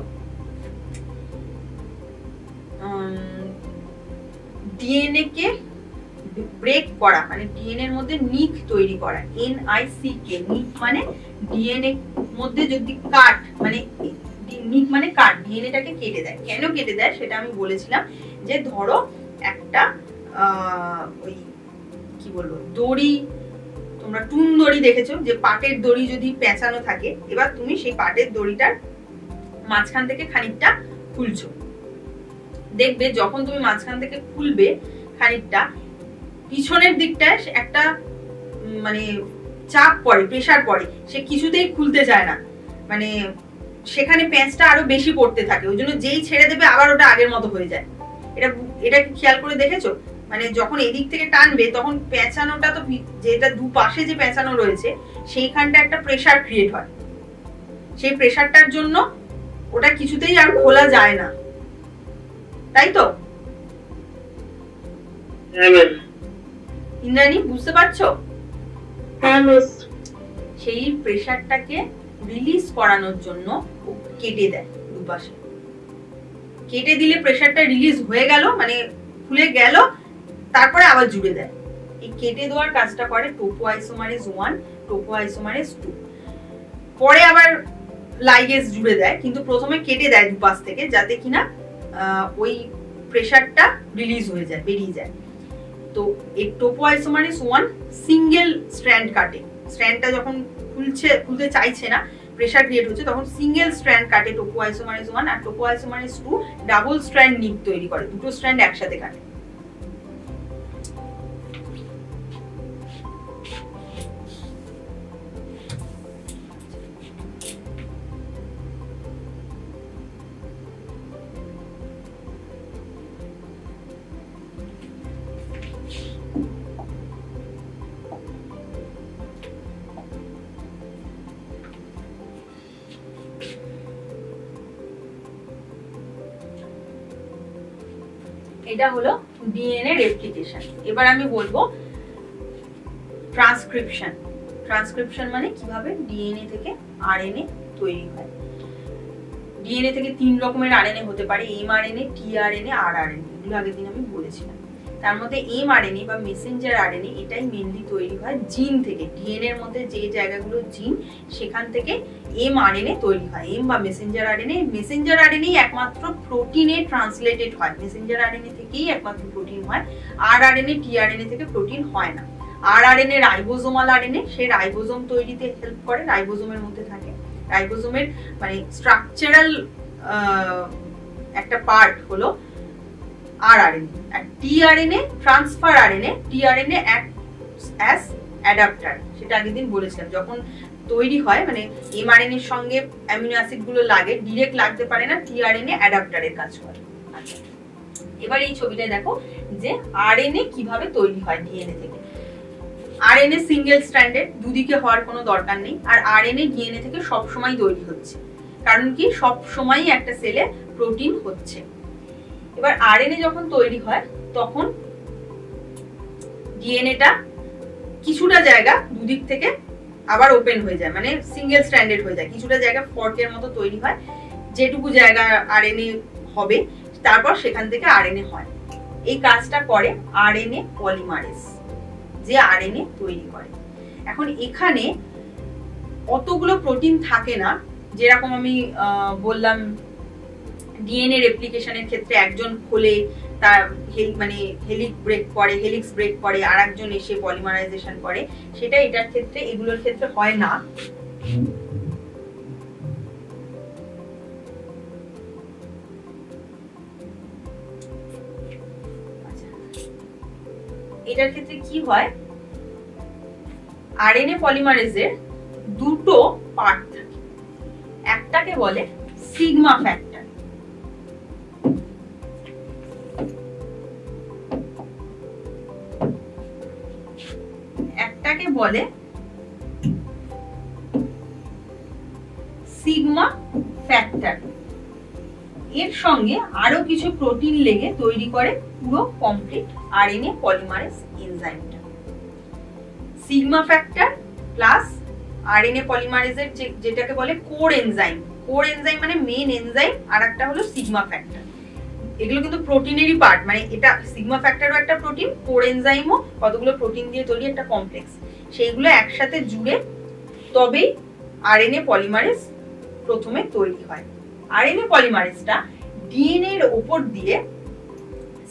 ডিএনএ কে ব্রেক করা, মানে ডিএনএ এর মধ্যে নিক তৈরি করা, NICK, নিক মানে ডিএনএ মধ্যে যদি কাট, মানে নিক মানে কাট, ডিএনএটাকে কেটে দেয়। কেন কেটে দেয় সেটা আমি বলেছিলাম, যে ধরো একটা ওই কি বলবো দড়ি, তোমরা টুন দড়ি দেখেছো, যে পাটের দড়ি যদি পেঁচানো থাকে, এবার তুমি সেই পাটের দড়িটার মাঝখান থেকে খানিকটা খুলছো, দেখবে যখন তুমি মাঝখান থেকে খুলবে খানিকটা, পিছনের দিকটায় একটা মানে চাপ পড়ে, প্রেসার পড়ে, সে কিছুতেই খুলতে চায় না, মানে সেখানে প্যাঁচটা আরো বেশি পড়তে থাকে, ওই জন্য যেই ছেড়ে দেবে আবার ওটা আগের মতো হয়ে যায়। এটা খেয়াল করে দেখেছো? মানে যখন এদিক থেকে টানবে তখন পেঁচানোটা তো, যেটা দুপাশে যে পেঁচানো রয়েছে সেইখানটা একটা প্রেসার ক্রিয়েট হয়, সেই প্রেসারটার জন্য ওটা কিছুতেই আর খোলা যায় না, তাই তো? ইন্দ্রাণী বুঝতে পারছো? সেই প্রেসারটাকে রিলিজ করানোর জন্য কেটে দেয় দুপাশে, কেটে দিলে প্রেসারটা রিলিজ হয়ে গেল, মানে খুলে গেল, তারপরে আবার জুড়ে দেয়। এই কেটে দেওয়ার কাজটা করে টোপোআইসোমারেজ 1, টোপোআইসোমারেজ 2, পরে আবার লাইগেজ জুড়ে দেয়, কিন্তু প্রথমে কেটে দেয় দুপাশ থেকে, যাতে কিনা ওই প্রেসারটা রিলিজ হয়ে যায়, বেরিয়ে যায়। তো এই টোপোআইসোমারেজ 1 সিঙ্গেল স্ট্র্যান্ড কাটে, স্ট্র্যান্ডটা যখন খুলতে চাইছে না, প্রেসার ক্রিয়েট হচ্ছে, তখন সিঙ্গেল স্ট্র্যান্ড কাটে টোপোআইসোমারেজ 1, আর টোপোআইসোমারেজ 2 ডাবল স্ট্র্যান্ড নিক তৈরি করে, দুটো স্ট্র্যান্ড একসাথে কাটে। এটা হলো ডিএনএ রেপ্লিকেশন। এবার আমি বলবো ট্রান্সক্রিপশন। ট্রান্সক্রিপশন মানে কিভাবে ডিএনএ থেকে আরএনএ তৈরি হয়। ডিএনএ থেকে 3 রকমের আরএনএ হতে পারে, এমআরএনএ, টিআরএনএ, আরআরএনএ, এগুলো আগের দিন আমি বলেছিলাম। তার মধ্যে এমআরএনএ বা মেসেঞ্জার আরএনএ এটাই মেইনলি তৈরি হয় জিন থেকে, ডিএনএ এর মধ্যে যে জায়গাগুলো জিন সেখান থেকে এমআরএনএ তৈরি হয়, এম বা মেসেঞ্জার আরএনএ। মেসেঞ্জার আরএনএ একমাত্র প্রোটিনে ট্রান্সলেটেড হয়, মেসেঞ্জার আরএনএ থেকেই একমাত্র প্রোটিন হয়, আরআরএনএ টিআরএনএ থেকে প্রোটিন হয় না। আরআরএনএ রাইবোজোমাল আরএনএ, সে রাইবোজোম তৈরিতে হেল্প করে, রাইবোজোমের মধ্যে থাকে। রাইবোজোমের মানে স্ট্রাকচারাল একটা পার্ট হলো আরআরএনএ। আর tRNA transfer RNA, tRNA acts as adapter, সেটা আগের দিন বলেছিলাম। যখন তৈরি হয় মানে এমআরএনএ এর সঙ্গে অ্যামিনো অ্যাসিড গুলো লাগে, ডাইরেক্ট লাগতে পারে না, টিআরএনএ অ্যাডাপ্টারের কাজ করে। আচ্ছা, এবার এই ছবিটায় দেখো যে আরএনএ কিভাবে তৈরি হয় ডিএনএ থেকে। আরএনএ সিঙ্গেল স্ট্র্যান্ডেড, দুদিকে হওয়ার কোনো দরকার নেই, আর আরএনএ ডিএনএ থেকে সব সময় তৈরি হচ্ছে, কারণ কি সব সময়ই একটা সেলে প্রোটিন হচ্ছে। এবার আরএনএ যখন তৈরি হয় তখন ডিএনএটা কিছুটা জায়গা দুদিক থেকে আবার ওপেন হয়ে যায়, মানে সিঙ্গেল স্ট্র্যান্ডেড হয়ে যায়, কিছুটা জায়গা ফর্কের মতো তৈরি হয়, যেটুকু জায়গা আরএনএ হবে তারপর সেখান থেকে আরএনএ হয়। এই কাজটা করে আরএনএ পলিমারেজ, যে আরএনএ তৈরি করে। এখন এখানে অতগুলো প্রোটিন থাকে না, যেরকম আমি বললাম ডিএনএ রেপ্লিকেশনের ক্ষেত্রে একজন খোলে, তার মানে হেলিক্স ব্রেক করে, আর একজন এসে পলিমারাইজেশন করে, সেটা এটার ক্ষেত্রে, এগুলোর ক্ষেত্রে হয় না। এটার ক্ষেত্রে কি হয়, আরএনএ পলিমারেজের দুটো পার্ট থাকে, একটাকে বলে সিগমা ফ্যাক্টর, একটাকে বলে সিগমা ফ্যাক্টর। এর সঙ্গে আরো কিছু প্রোটিন লেগে তৈরি করে পুরো কমপ্লিট আরএনএ পলিমারেজ এনজাইমটা। সিগমা ফ্যাক্টর প্লাস আরএনএ পলিমারেজের যেটাকে বলে কোর এনজাইম, কোর এনজাইম মানে মেইন এনজাইম, আর একটা হলো সিগমা ফ্যাক্টর। এগুলো কিন্তু প্রোটিনেরই পার্ট, মানে এটা সিগমা ফ্যাক্টরও একটা প্রোটিন, কোর এনজাইমও কতগুলো প্রোটিন দিয়ে তৈরি একটা কমপ্লেক্স, সেইগুলো একসাথে জুড়ে তবেই আরএনএ পলিমারেজ প্রথমে তৈরি হয়। আরএনএ পলিমারেজটা ডিএনএ এর উপর দিয়ে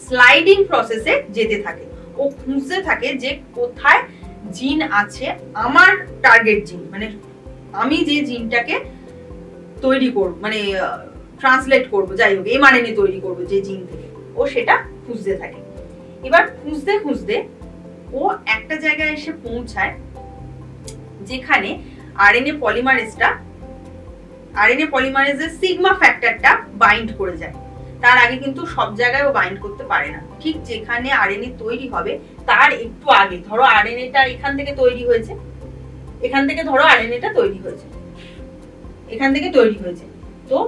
স্লাইডিং প্রসেসে যেতে থাকে, ও খুঁজতে থাকে যে কোথায় জিন আছে আমার টার্গেট জিন, মানে আমি যে জিনটাকে তৈরি করব, মানে ট্রান্সলেট করব, যাই হোক এমআরএনএ তৈরি করব যে জিন থেকে, ও সেটা খুঁজতে থাকে। এবার খুঁজতে খুঁজতে একটা জায়গায় এসে পৌঁছায় যেখানে আরএনএ পলিমারেজের সিগমা ফ্যাক্টরটা বাইন্ড করে যায়। তার আগে কিন্তু সব জায়গায় ও বাইন্ড করতে পারে না। ঠিক যেখানে আরএনএ তৈরি হবে তার একটু আগে, ধরো আরএনএটা এখান থেকে তৈরি হয়েছে, এখান থেকে ধরো আরএনএটা তৈরি হয়েছে, এখান থেকে তৈরি হয়েছে, তো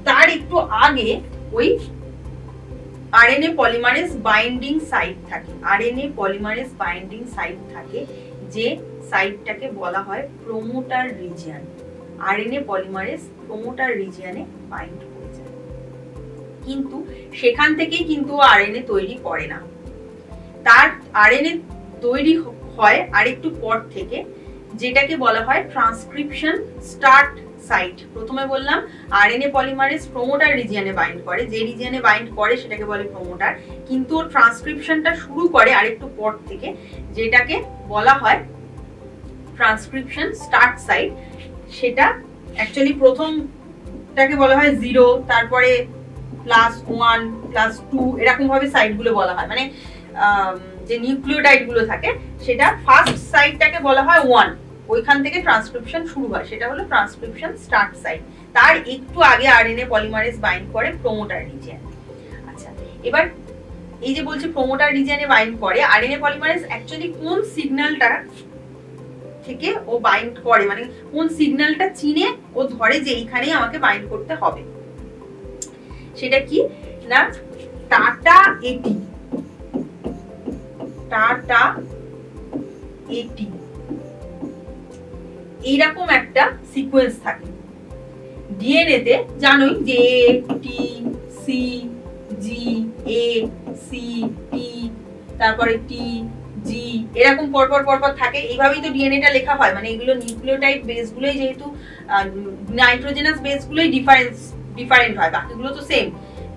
তার একটু আগে ওই আরএনএ পলিমারেজ বাইন্ডিং সাইট থাকে, আরএনএ পলিমারেজ বাইন্ডিং সাইট থাকে, যে সাইটটাকে বলা হয় promoter region. RNA polymerase promoter রিজিয়নে বাইন্ড করে যায়, কিন্তু সেখান থেকেই কিন্তু আরএনএ তৈরি করে না। তার আরএনএ তৈরি হয় আরেকটু পর থেকে, যেটাকে বলা হয় ট্রান্সক্রিপশন স্টার্ট সাইট। প্রথমে বললাম আরএনএ পলিমারেজ প্রোমোটার রিজিয়নে বাইন্ড করে, যে রিজিয়নে বাইন্ড করে সেটাকে বলে প্রোমোটার, কিন্তু ট্রান্সক্রিপশনটা শুরু করে আরেকটু পর থেকে, যেটাকে বলা হয় ট্রান্সক্রিপশন স্টার্ট সাইট। সেটা অ্যাকচুয়ালি প্রথমটাকে বলা হয় 0, তারপরে +1 +2 এরকম ভাবে সাইট গুলো বলা হয়, মানে যে নিউক্লিওটাইড গুলো থাকে সেটা ফার্স্ট সাইটটাকে বলা হয় 1, ওইখান থেকে ট্রান্সক্রিপশন শুরু হয়, সেটা হলো ট্রান্সক্রিপশন স্টার্ট সাইট। তার একটু আগে আরএনএ পলিমারেজ বাইন্ড করে প্রোমোটার রিজিয়ন। আচ্ছা, এবার এই যে বলছি প্রোমোটার রিজিয়নে বাইন্ড করে, আরএনএ পলিমারেজ অ্যাকচুয়ালি কোন সিগন্যালটা থেকে ও বাইন্ড করে, মানে কোন সিগন্যালটা চিনে ও ধরে যে এইখানেই আমাকে বাইন্ড করতে হবে, সেটা কি না টাটা এটি, টাটা এটি এইরকম একটা সিকোয়েন্স থাকে ডিএনএ তে। জানোই যে এ T C G A C T, তারপরে টি জি, এরকম পরপর পরপর থাকে। এইভাবেই তো ডিএনএটা লেখা হয়, মানে এগুলো নিউক্লিওটাইড বেস গুলোই, যেহেতু নাইট্রোজেনাস বেস গুলোই ডিফারেন্ট হয়, বাকিগুলো তো সেম।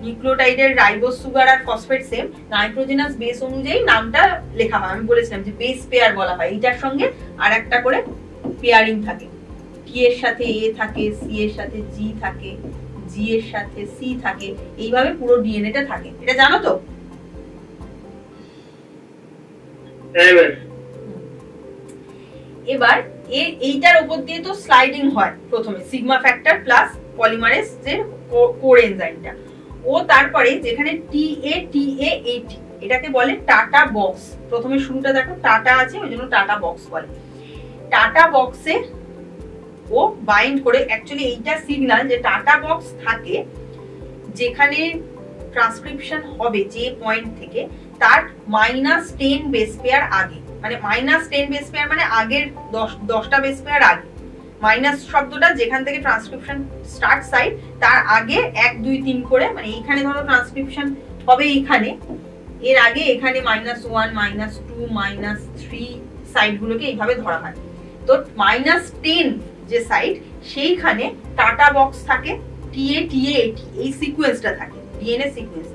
নিউক্লিওটাইডের রাইবোজ সুগার আর ফসফেট সেম, নাইট্রোজেনাস বেস অনুযায়ী নামটা লেখা হয়। আমি বলেছিলাম যে বেস পেয়ার বলা হয়, এইটার সঙ্গে আর একটা করে পেয়ারিং থাকে, টি এর সাথে এ থাকে, সি এর সাথে জি থাকে, জি এর সাথে সি থাকে, এইভাবে পুরো ডিএনএটা থাকে। এটা জানো তো? এবার এইটার উপর দিয়ে তো স্লাইডিং হয় প্রথমে সিগমা ফ্যাক্টর প্লাস পলিমারেজ যে কোর এনজাইমটা, ও তারপরে যেখানে টি এ এটি, এটাকে বলে টাটা বক্স। প্রথমে শুরুটা দেখো টাটা আছে, ওই জন্য টাটা বক্স বলে। টাটা বক্সে ও বাইন্ড করে, অ্যাকচুয়ালি এইটা সিগন্যাল যে টাটা বক্স থাকে যেখানে ট্রান্সক্রিপশন হবে যে পয়েন্ট থেকে, তার -10 বেস পেয়ার আগে, মানে -10 বেস পেয়ার মানে আগের 10টা বেস পেয়ার আগে। মাইনাস শব্দটা যেখান থেকে ট্রান্সক্রিপশন স্টার্ট সাইট, তার আগে 1 2 3 করে, মানে এইখানে ধরো ট্রান্সক্রিপশন হবে এইখানে, এর আগে এখানে -1 -2 -3 সাইট গুলোকে এইভাবে ধরা হয়। তো -10 যে সাইট, সেইখানে টাটা বক্স থাকে, টিএ এটি, এই সিকোয়েন্সটা থাকে, ডিএনএ সিকোয়েন্স।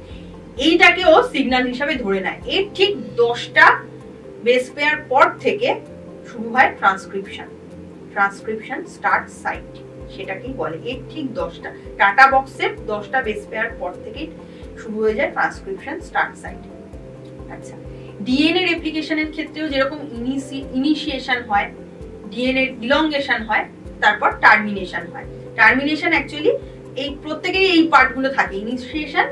এইটাকে ও সিগন্যাল হিসাবে ধরে নেয়। এর ঠিক 10টা বেস পেয়ার পর থেকে শুরু হয় ট্রান্সক্রিপশন স্টার্ট সাইট, সেটাকেই বলে। এর ঠিক 10টা টাটা বক্সের 10টা বেস পেয়ার পর থেকে শুরু হয়ে যায় ট্রান্সক্রিপশন স্টার্ট সাইট। আচ্ছা, ডিএনএ রেপ্লিকেশনের ক্ষেত্রেও যেরকম ইনিশিয়েশন হয়, ডিএনএ ইলংগেশন হয়, তারপর টার্মিনেশন হয়। টার্মিনেশন অ্যাকচুয়ালি এই প্রত্যেকেরই এই পার্টগুলো থাকে, ইনিশিয়েশন,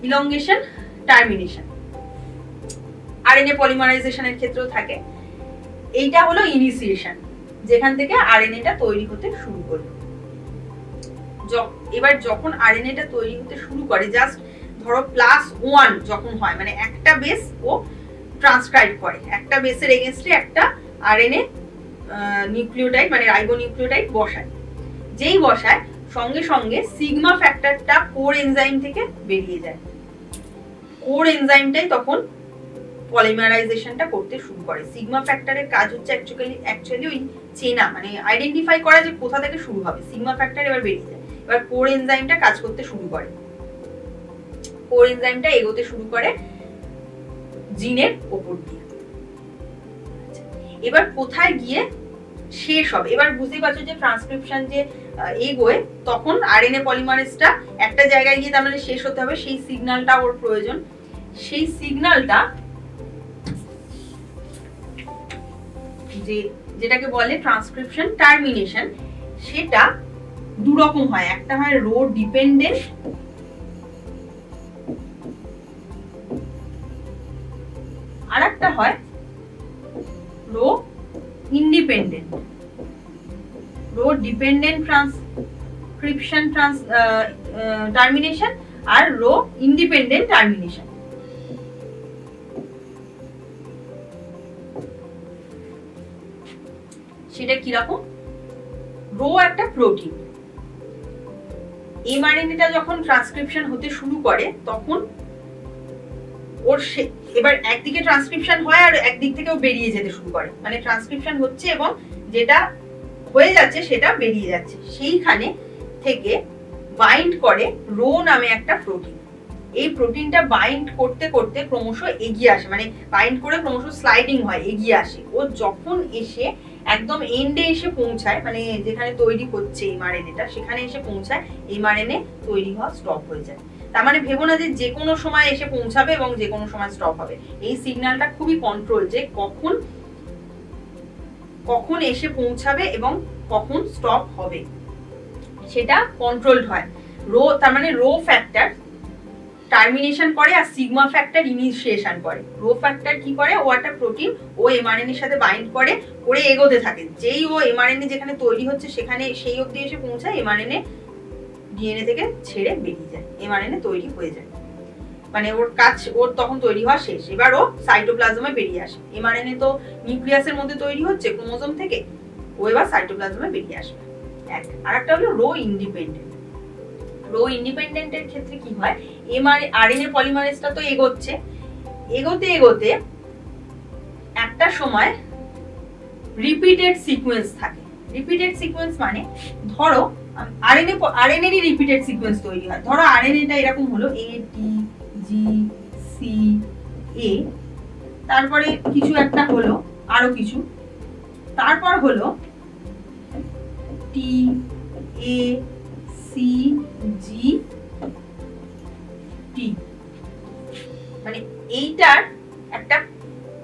ইলংগেশন, টার্মিনেশন। আরএনএ পলিমারাইজেশনের ক্ষেত্রেও থাকে। এইটা হলো ইনিশিয়েশন, যেখান থেকে আরএনএটা তৈরি হতে শুরু করলো। এবার যখন আরএনএটা তৈরি হতে শুরু করে, জাস্ট ধরো +1 যখন হয়, মানে একটা বেস ও ট্রান্সক্রাইব করে, একটা বেসের এগেইনস্টে একটা আরএনএ নিউক্লিওটাইড মানে রাইবোনিউক্লিওটাইড বসায়। যেই বসায় সঙ্গে সঙ্গে সিগমা ফ্যাক্টরটা কোর এনজাইম থেকে বেরিয়ে যায়। কোর এনজাইমটাই তখন পলিমারাইজেশনটা করতে শুরু করে। সিগমা ফ্যাক্টরের কাজ হচ্ছে অ্যাকচুয়ালি ওই চেনা, মানে আইডেন্টিফাই করা যে কোথা থেকে শুরু হবে। সিগমা ফ্যাক্টর এবার বেরিয়ে যায়, এবার কোর এনজাইমটা কাজ করতে শুরু করে। কোর এনজাইমটা এগোতে শুরু করে জিনের উপর দিয়ে। এবার কোথায় গিয়ে শেষ হবে, এবার বুঝতেই পারছো যে ট্রান্সক্রিপশন যে এগোয়, তখন আরএনএ পলিমারেজটা একটা জায়গায় গিয়ে তার মানে শেষ হতে হবে, সেই সিগন্যালটা ওর প্রয়োজন। সেই সিগন্যালটা যেটাকে বলে ট্রান্সক্রিপশন টার্মিনেশন, সেটা দু রকম হয়। একটা হয় রো ডিপেন্ডেন্ট, আর একটা হয় rho independent. Rho dependent transcription termination আর রো ইন্ডিপেন্ডেন্ট টার্মিনেশন। সেটা কিরকম? রো একটা প্রোটিন, এমআরএনএটা যখন ট্রান্সক্রিপশন হতে শুরু করে তখন ওর এবার একদিকে ট্রান্সক্রিপশন হয় আর একদিক থেকেও বেরিয়ে যেতে শুরু করে, মানে ট্রান্সক্রিপশন হচ্ছে এবং যেটা হয়ে যাচ্ছে সেটা বেরিয়ে যাচ্ছে, সেইখানে থেকে বাইন্ড করে রো নামে একটা প্রোটিন। এই প্রোটিনটা বাইন্ড করতে করতে ক্রমশ এগিয়ে আসে, মানে বাইন্ড করে ক্রমশ স্লাইডিং হয়, এগিয়ে আসে। ও যখন এসে একদম এন্ডে এসে পৌঁছায়, মানে যেখানে তৈরি হচ্ছে এমআরএনএটা সেখানে এসে পৌঁছায়, এমআরএনএ তৈরি হওয়া স্টপ হয়ে যায়। তার মানে ভেবো না যে কোনো সময় এসে পৌঁছাবে এবং যে কোনো সময় স্টপ হবে। এই সিগন্যালটা খুবই কন্ট্রোল, যে কখন এসে পৌঁছাবে এবং কখন স্টপ হবে সেটা কন্ট্রোলড হয়। রো তার মানে রো ফ্যাক্টর টার্মিনেশন করে আর সিগমা ফ্যাক্টর ইনিশিয়েশন করে। রো ফ্যাক্টর কি করে? ও একটা প্রোটিন, ও এমআরএনএ এর সাথে বাইন্ড করে এগোতে থাকে। যেই ও এমআরএনএ যেখানে তৈরি হচ্ছে সেখানে সেই অবধি এসে পৌঁছায়, এমআরএনএ ডিএনএ থেকে ছেড়ে বেরিয়ে যায়, এমআরএনএ তৈরি হয়ে যায়, মানে ওর তখন তৈরি হওয়া শেষ। এবার ও সাইটোপ্লাজমে বেরিয়ে আসে। এমআরএনএ তো নিউক্লিয়াসের মধ্যে তৈরি হচ্ছে ক্রোমোজোম থেকে, ও এবার সাইটোপ্লাজমে বেরিয়ে আসবে। আর একটা হলো রো ইন্ডিপেন্ডেন্ট। রো ইন্ডিপেন্ডেন্টের ক্ষেত্রে কি হয়? আরএনএ পলিমারেজটা তো এগোতে এগোতে একটা সময় রিপিটেড সিকোয়েন্স থাকে। রিপিটেড সিকোয়েন্স মানে ধরো আরএনএরই রিপিটেড সিকোয়েন্স তৈরি হয়। ধরো আরএনএটা এরকম হলো এ টি জি সি এ, তারপরে কিছু একটা হলো আরো কিছু, তারপর হলো টি এ সি জি টি, মানে এইটার একটা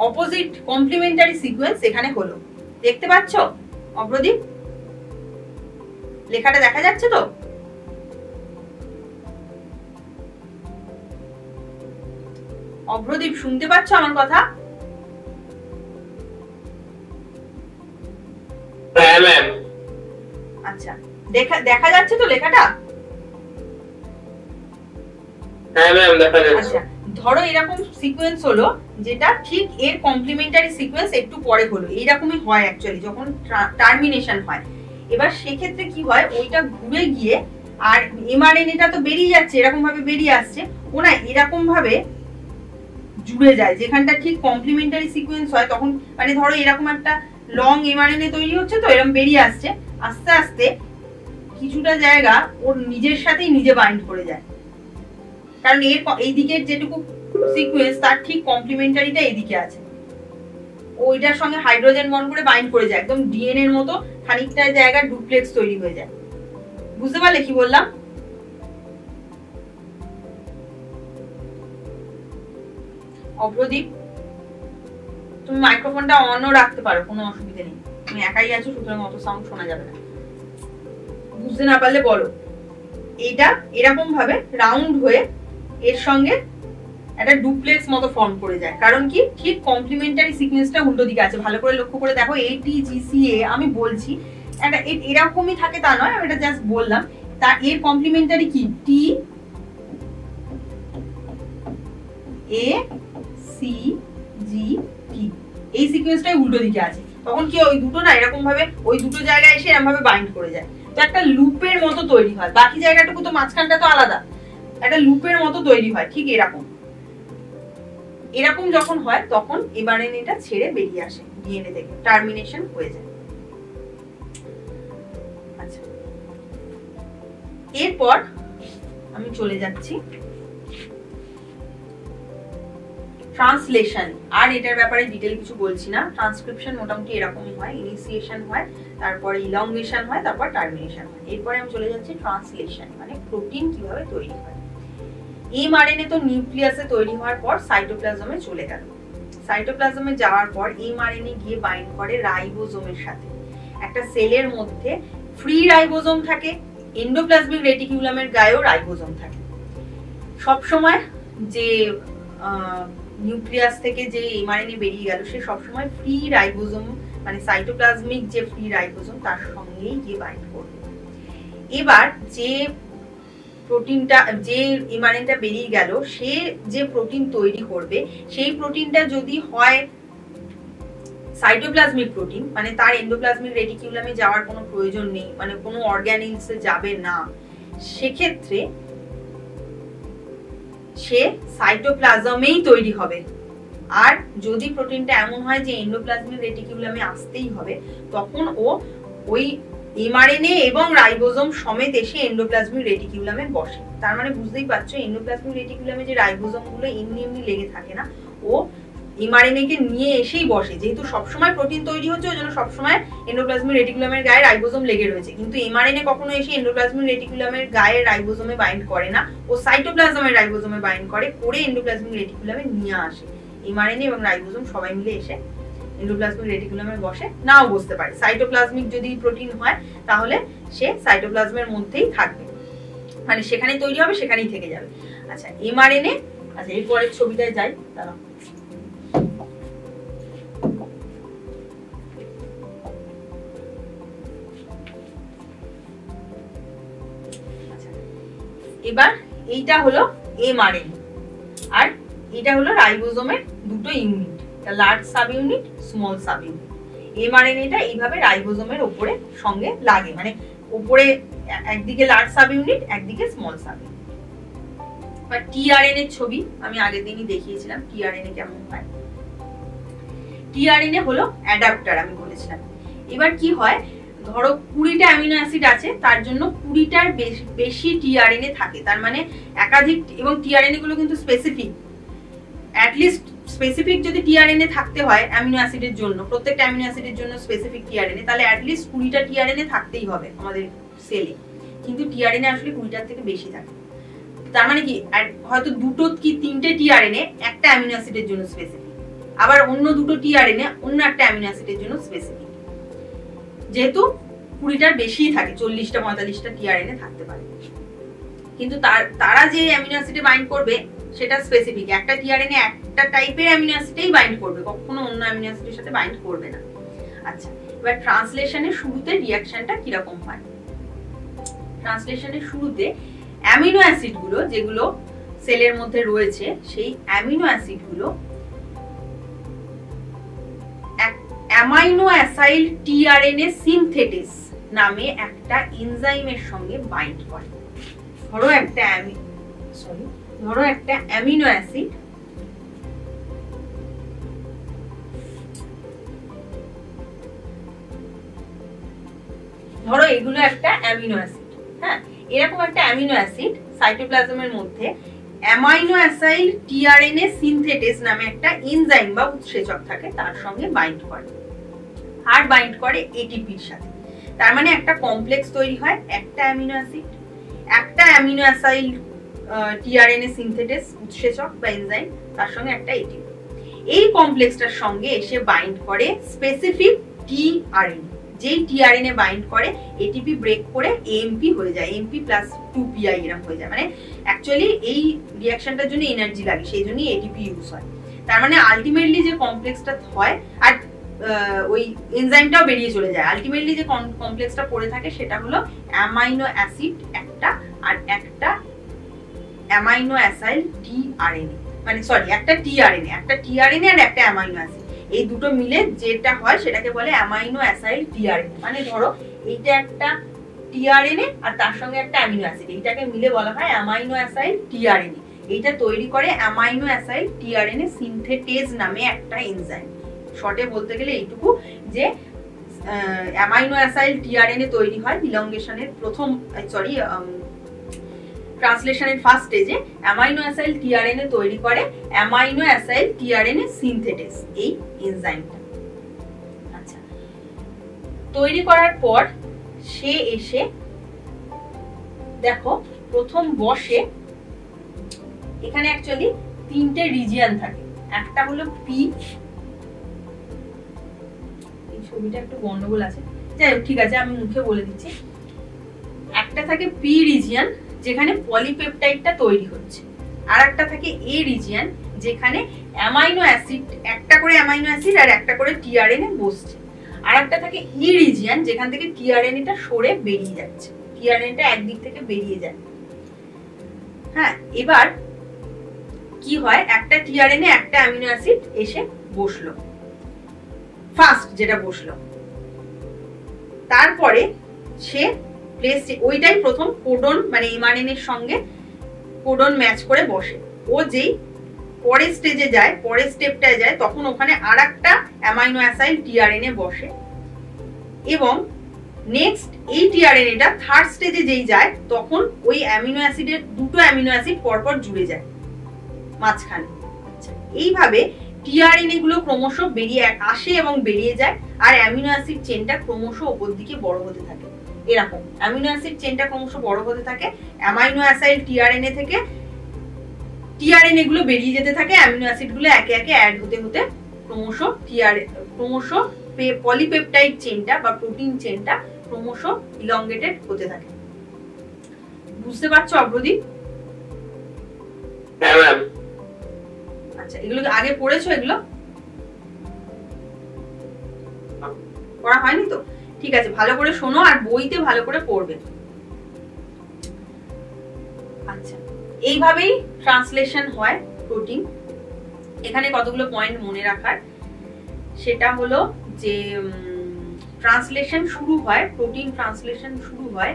অপোজিট কমপ্লিমেন্টারি সিকোয়েন্স এখানে হলো। দেখতে পাচ্ছ অপ্রদীপ? লেখাটা দেখা যাচ্ছে তো? অপ্রদীপ শুনতে পাচ্ছ আমার কথা? হ্যাঁ ম্যাম। আচ্ছা, দেখা যাচ্ছে তো লেখাটা? হ্যাঁ ম্যাম দেখা যাচ্ছে। আচ্ছা, ধরো এরকম সিকোয়েন্স হলো যেটা ঠিক এর কমপ্লিমেন্টারি সিকোয়েন্স একটু পরে হলো। এইরকমই হয় অ্যাকচুয়ালি যখন টার্মিনেশন হয়। এবার সেক্ষেত্রে কি হয়? ওইটা ঘুরে গিয়ে আর এমআরএনএটা তো বেরিয়ে যাচ্ছে, এরকম ভাবে বেরিয়ে আসছে, ও না এরকম ভাবে জুড়ে যায় যেখানটা ঠিক কমপ্লিমেন্টারি সিকোয়েন্স হয়। তখন মানে ধরো এরকম একটা লং এমআরএনএ তৈরি হচ্ছে, তো এরকম বেরিয়ে আসছে, আস্তে আস্তে কিছুটা জায়গা ওর নিজের সাথেই নিজে বাইন্ড করে যায়, কারণ এর এই দিকের যেটুকু সিকোয়েন্স তার ঠিক কমপ্লিমেন্টারিটা এইদিকে আছে। ওইটার সঙ্গে হাইড্রোজেন বন্ড করে বাইন্ড করে যায়, একদম ডিএনএ এর মতো খানিকটা জায়গা ডুপ্লেক্স তৈরি হয়ে যায়। বুঝতে পারলে কি বললাম? অপ্রদীপ, তুমি মাইক্রোফোনটা অনও রাখতে পারো, কোনো অসুবিধা নেই। তুমি একাই আছো, সুতরাং অত সাউন্ড শোনা যাবে না। বুঝতে না পারলে বলো। এইটা এরকম ভাবে রাউন্ড হয়ে এর সঙ্গে একটা ডুপ্লেক্স মতো ফর্ম করে যায়, কারণ কি ঠিক কমপ্লিমেন্টারি সিকোয়েন্সটা উল্টো দিকে আছে। ভালো করে লক্ষ্য করে দেখো, ATGCA আমি বলছি একটা এরকমই থাকে তা নয়, আমি এটা জাস্ট বললাম। তা এর কমপ্লিমেন্টারি কি? টি এ সি জি টি, এই সিকোয়েন্সটাই উল্টো দিকে আছে। তখন কি ওই দুটো না এরকম ভাবে ওই দুটো জায়গায় এসে এরকম ভাবে বাইন্ড করে যায়, তো একটা লুপের মতো তৈরি হয়। বাকি জায়গাটুকু তো মাঝখানটা তো আলাদা, একটা লুপের মতো তৈরি হয়। ঠিক এরকম যখন হয় তখন এমআরএনএটা ছেড়ে বেরিয়ে আসে ডিএনএ থেকে, টার্মিনেশন হয়ে যায়। আচ্ছা, এরপর আমি চলে যাচ্ছি ট্রান্সলেশন। আর এটার ব্যাপারে ডিটেইল কিছু বলছি না। ট্রান্সক্রিপশন মোটামুটি এরকমই হয়, ইনিশিয়েশন হয়, তারপরে ইলংগেশন হয়, তারপর টার্মিনেশন হয়। এরপরে আমি চলে যাচ্ছি ট্রান্সলেশন, মানে প্রোটিন কিভাবে তৈরি হয়। এমআরএনএ তো নিউক্লিয়াসে তৈরি হওয়ার পর সাইটোপ্লাজমে চলে গেল। সাইটোপ্লাজমে যাওয়ার পর এমআরএনএ গিয়ে বাইন্ড করে রাইবোজোমের সাথে। একটা সেলের মধ্যে ফ্রি রাইবোজোম থাকে, এন্ডোপ্লাজমিক রেটিকুলামের গায়েও রাইবোজোম থাকে। সবসময় যে নিউক্লিয়াস থেকে যে এমআরএনএ বেরিয়ে গেল সে সবসময় ফ্রি রাইবোজোম মানে সাইটোপ্লাজমিক যে ফ্রি রাইবোজোম তার সঙ্গেই গিয়ে বাইন্ড করবে। এবার যে প্রোটিনটা যে এমআরএনএটা বেরিয়ে গেল সে যে প্রোটিন তৈরি করবে সেই প্রোটিনটা যদি হয় সাইটোপ্লাজমিক প্রোটিন মানে তার এন্ডোপ্লাজমিক রেটিকুলামে যাওয়ার কোনো প্রয়োজন নেই, মানে কোনো অর্গানিলসে যাবে না, সেক্ষেত্রে সে সাইটোপ্লাজমেই তৈরি হবে। আর যদি প্রোটিনটা এমন হয় যে এন্ডোপ্লাজমিক রেটিকুলামে আসতেই হবে তখন ও ওই এমআরএনএ এবং রাইবোজোম সমেত এসে এন্ডোপ্লাজমিক রেটিকুলামে বসে। তার মানে বুঝতেই পারছো এন্ডোপ্লাজমিক রেটিকুলামে যে রাইবোজোম গুলো এমনি এমনি লেগে থাকে না, ও এমআরএনএ কে নিয়ে এসেই বসে। যেহেতু সবসময় প্রোটিন তৈরি হচ্ছে ওই জন্য সবসময় এন্ডোপ্লাজমিক রেটিকুলামের গায়ে রাইবোজোম লেগে রয়েছে, কিন্তু এমআরএনএ কখনো এসে এন্ডোপ্লাজমিক রেটিকুলামের গায়ে রাইবোজোমে বাইন্ড করে না, ও সাইটোপ্লাজমের রাইবোজোমে বাইন্ড করে এন্ডোপ্লাজমিক রেটিকুলামে নিয়ে আসে। এমআরএনএ এবং রাইবোজোম সবাই মিলে এসে এন্ডোপ্লাজমিক রেটিকুলামে বসে, নাও বসতে পারে। সাইটোপ্লাজমিক যদি প্রোটিন হয় তাহলে সে সাইটোপ্লাজমের মধ্যেই থাকবে, মানে সেখানেই তৈরি হবে, সেখানেই থেকে যাবে। আচ্ছা এমআরএনএ, আচ্ছা এরপরের ছবিটায় যাই, দাঁড়াও। এবার এইটা হলো এমআরএনএ আর এটা হলো রাইবোজোমের দুটো unit, large sub unit, small sub unit. এমআরএনএটা এইভাবে রাইবোজোমের উপরে সঙ্গে লাগে, মানে উপরে একদিকে লার্জ সাব ইউনিট একদিকে স্মল সাব ইউনিট। এবার টিআরএনএ এর ছবি আমি আগের দিনই দেখিয়েছিলাম টিআরএনএ কেমন হয়। টিআরএনএ হলো অ্যাডাপ্টার আমি বলেছিলাম। এবার কি হয়, ধরো 20টা অ্যামিনো অ্যাসিড আছে, তার জন্য 20টার বেশি টিআরএনএ থাকে, তার মানে একাধিক, এবং টিআরএনএ গুলো কিন্তু স্পেসিফিক, অ্যাটলিস্ট স্পেসিফিক যদি টিআরএনএ থাকতে হয় অ্যামিনো অ্যাসিডের জন্য, প্রত্যেকটা অ্যামিনো অ্যাসিডের জন্য স্পেসিফিক টিআরএনএ, তাহলে অ্যাটলিস্ট 20টা টিআরএনএ থাকতেই হবে আমাদের সেলে, কিন্তু টিআরএনএ আসলে 20টার থেকে বেশি থাকে। তার মানে কি হয়তো 2টো কি 3টে টিআরএনএ একটা অ্যামিনো অ্যাসিডের জন্য স্পেসিফিক, আবার অন্য 2টো টিআরএনএ অন্য একটা অ্যামিনো অ্যাসিডের জন্য স্পেসিফিক। যেহেতু 20টার বেশি থাকে, 40টা 45টা টিআরএনএ থাকতে পারে, কিন্তু তারা যে অ্যামিনো অ্যাসিডে বাইন্ড করবে সেটা স্পেসিফিক, একটা টিআরএনএ একটা টাইপের অ্যামিনো অ্যাসিডেই বাইন্ড করবে, কখনো অন্য অ্যামিনো অ্যাসিডের সাথে বাইন্ড করবে না। আচ্ছা এবার ট্রান্সলেশনের শুরুতে রিঅ্যাকশনটা কি রকম হয়। ট্রান্সলেশনের শুরুতে অ্যামিনো অ্যাসিড গুলো যেগুলো সেলের মধ্যে রয়েছে সেই অ্যামিনো অ্যাসিড গুলো অ্যামাইনো অ্যাসাইল টিআরএনএ সিনথেটিস নামে একটা এনজাইমের সঙ্গে বাইন্ড করে। ধরো একটা অ্যামিনো অ্যাসিড, ধরো এগুলো একটা অ্যামিনো অ্যাসিড, হ্যাঁ, এরকম একটা অ্যামিনো অ্যাসিড সাইটোপ্লাজমের মধ্যে অ্যামাইনো অ্যাসাইল টিআরএনএ সিনথেটিস নামে একটা এনজাইম বা উৎসেচক থাকে, তার সঙ্গে বাইন্ড করে, আর বাইন্ড করে এটিপির সাথে। তার মানে একটা কমপ্লেক্স তৈরি হয়, একটা অ্যামিনো অ্যাসিড, একটা অ্যামিনো অ্যাসাইল টিআরএনএ সিনথেটিস উৎসেচক বা এনজাইম, তার সঙ্গে একটা এটিপি। এই কমপ্লেক্সটার সঙ্গে এসে বাইন্ড করে স্পেসিফিক টিআরএনএ। যেই টিআরএনএ বাইন্ড করে এটিপি ব্রেক করে এএমপি হয়ে যায়, এমপি প্লাস 2পিআই এরকম হয়ে যায়। মানে অ্যাকচুয়ালি এই রিঅ্যাকশনটার জন্য এনার্জি লাগে, সেই জন্যই এটিপি ইউজ হয়। তার মানে আলটিমেটলি যে কমপ্লেক্সটা হয় আর ওই এনজাইমটাও বেরিয়ে চলে যায়, আলটিমেটলি যে কমপ্লেক্সটা পড়ে থাকে সেটা হলো অ্যামাইনো অ্যাসিড একটা আর একটা অ্যামাইনো অ্যাসাইল টিআরএনএ, মানে সরি একটা টিআরএনএ আর একটা অ্যামাইনো অ্যাসিড, এই দুটো মিলে যেটা হয় সেটাকে বলে অ্যামাইনো অ্যাসাইল টিআরএনএ। মানে ধরো এইটা একটা টিআরএনএ আর তার সঙ্গে একটা অ্যামিনো অ্যাসিড, এইটাকে মিলে বলা হয় অ্যামাইনো অ্যাসাইল টিআরএনএ। এইটা তৈরি করে অ্যামাইনো অ্যাসাইল টিআরএনএ সিনথেটেজ নামে একটা এনজাইম। শর্টে বলতে গেলে এইটুকু যে অ্যামাইনো অ্যাসাইল টিআরএনএ তৈরি হয় ইলংগেশনের ট্রান্সলেশনের ফার্স্ট স্টেজে অ্যামাইনো অ্যাসাইল টিআরএনএ তৈরি করে অ্যামাইনো অ্যাসাইল টিআরএনএ সিনথেটেজ এই এনজাইমটা। আচ্ছা তৈরি করার পর সে এসে দেখো প্রথম বসে, এখানে অ্যাকচুয়ালি 3টে রিজিয়ন থাকে, একটা হলো পি, এই ছবিটা একটু গন্ডগোল আছে, যাই হোক ঠিক আছে আমি মুখে বলে দিচ্ছি। একটা থাকে পি রিজিয়ন যেখানে পলিপেপটাইডটা তৈরি হচ্ছে, আর একটা থাকে এ রিজিয়ন যেখানে অ্যামাইনো অ্যাসিড, একটা করে অ্যামাইনো অ্যাসিড আর একটা করে টিআরএনএ বসছে, আর একটা থাকে ই রিজিয়ন যেখান থেকে টিআরএনএটা সরে বেরিয়ে যাচ্ছে, টিআরএনএটা একদিক থেকে বেরিয়ে যায়। হ্যাঁ, এবার কি হয়, একটা টিআরএনএ একটা অ্যামিনো অ্যাসিড এসে বসলো, ফার্স্ট যেটা বসলো, তারপরে সে প্লেস, ওইটাই প্রথম কোডন মানে এমআরএনএ এর সঙ্গে কোডন ম্যাচ করে বসে। ও যেই পরের স্টেজে যায়, পরের স্টেপটায় যায়, তখন ওখানে আরেকটা অ্যামাইনো অ্যাসাইড টিআরএনএ বসে, এবং নেক্সট এই টিআরএনএটা থার্ড স্টেজে যেই যায় তখন ওই অ্যামিনো অ্যাসিডের দুটো অ্যামিনো অ্যাসিড পরপর জুড়ে যায় মাঝখানে। এইভাবে টিআরএনএ গুলো ক্রমশ বেরিয়ে আসে এবং বেরিয়ে যায়, আর অ্যামিনো অ্যাসিড চেনটা ক্রমশ উপর দিকে বড় হতে থাকে। এরকম অ্যামিনো অ্যাসিড চেনটা ক্রমশ বড় হতে থাকে, অ্যামাইনো অ্যাসাইড টিআরএনএ থেকে টিআরএনএ গুলো বেরিয়ে যেতে থাকে, অ্যামিনো অ্যাসিড গুলো একে একে অ্যাড হতে হতে ক্রমশ পলিপেপটাইড চেনটা বা প্রোটিন চেনটা ক্রমশ ইলংগেটেড হতে থাকে। বুঝতে পারছো অগ্রদীপ? হ্যাঁ ম্যাম। আচ্ছা, এগুলো আগে পড়েছো? এগুলো পড়া হয়নি তো? ঠিক আছে, ভালো করে শোনো আর বইতে ভালো করে পড়বে। আচ্ছা, এইভাবেই ট্রান্সলেশন হয় প্রোটিন। এখানে কতগুলো পয়েন্ট মনে রাখার, সেটা হলো যে ট্রান্সলেশন শুরু হয়, প্রোটিন ট্রান্সলেশন শুরু হয়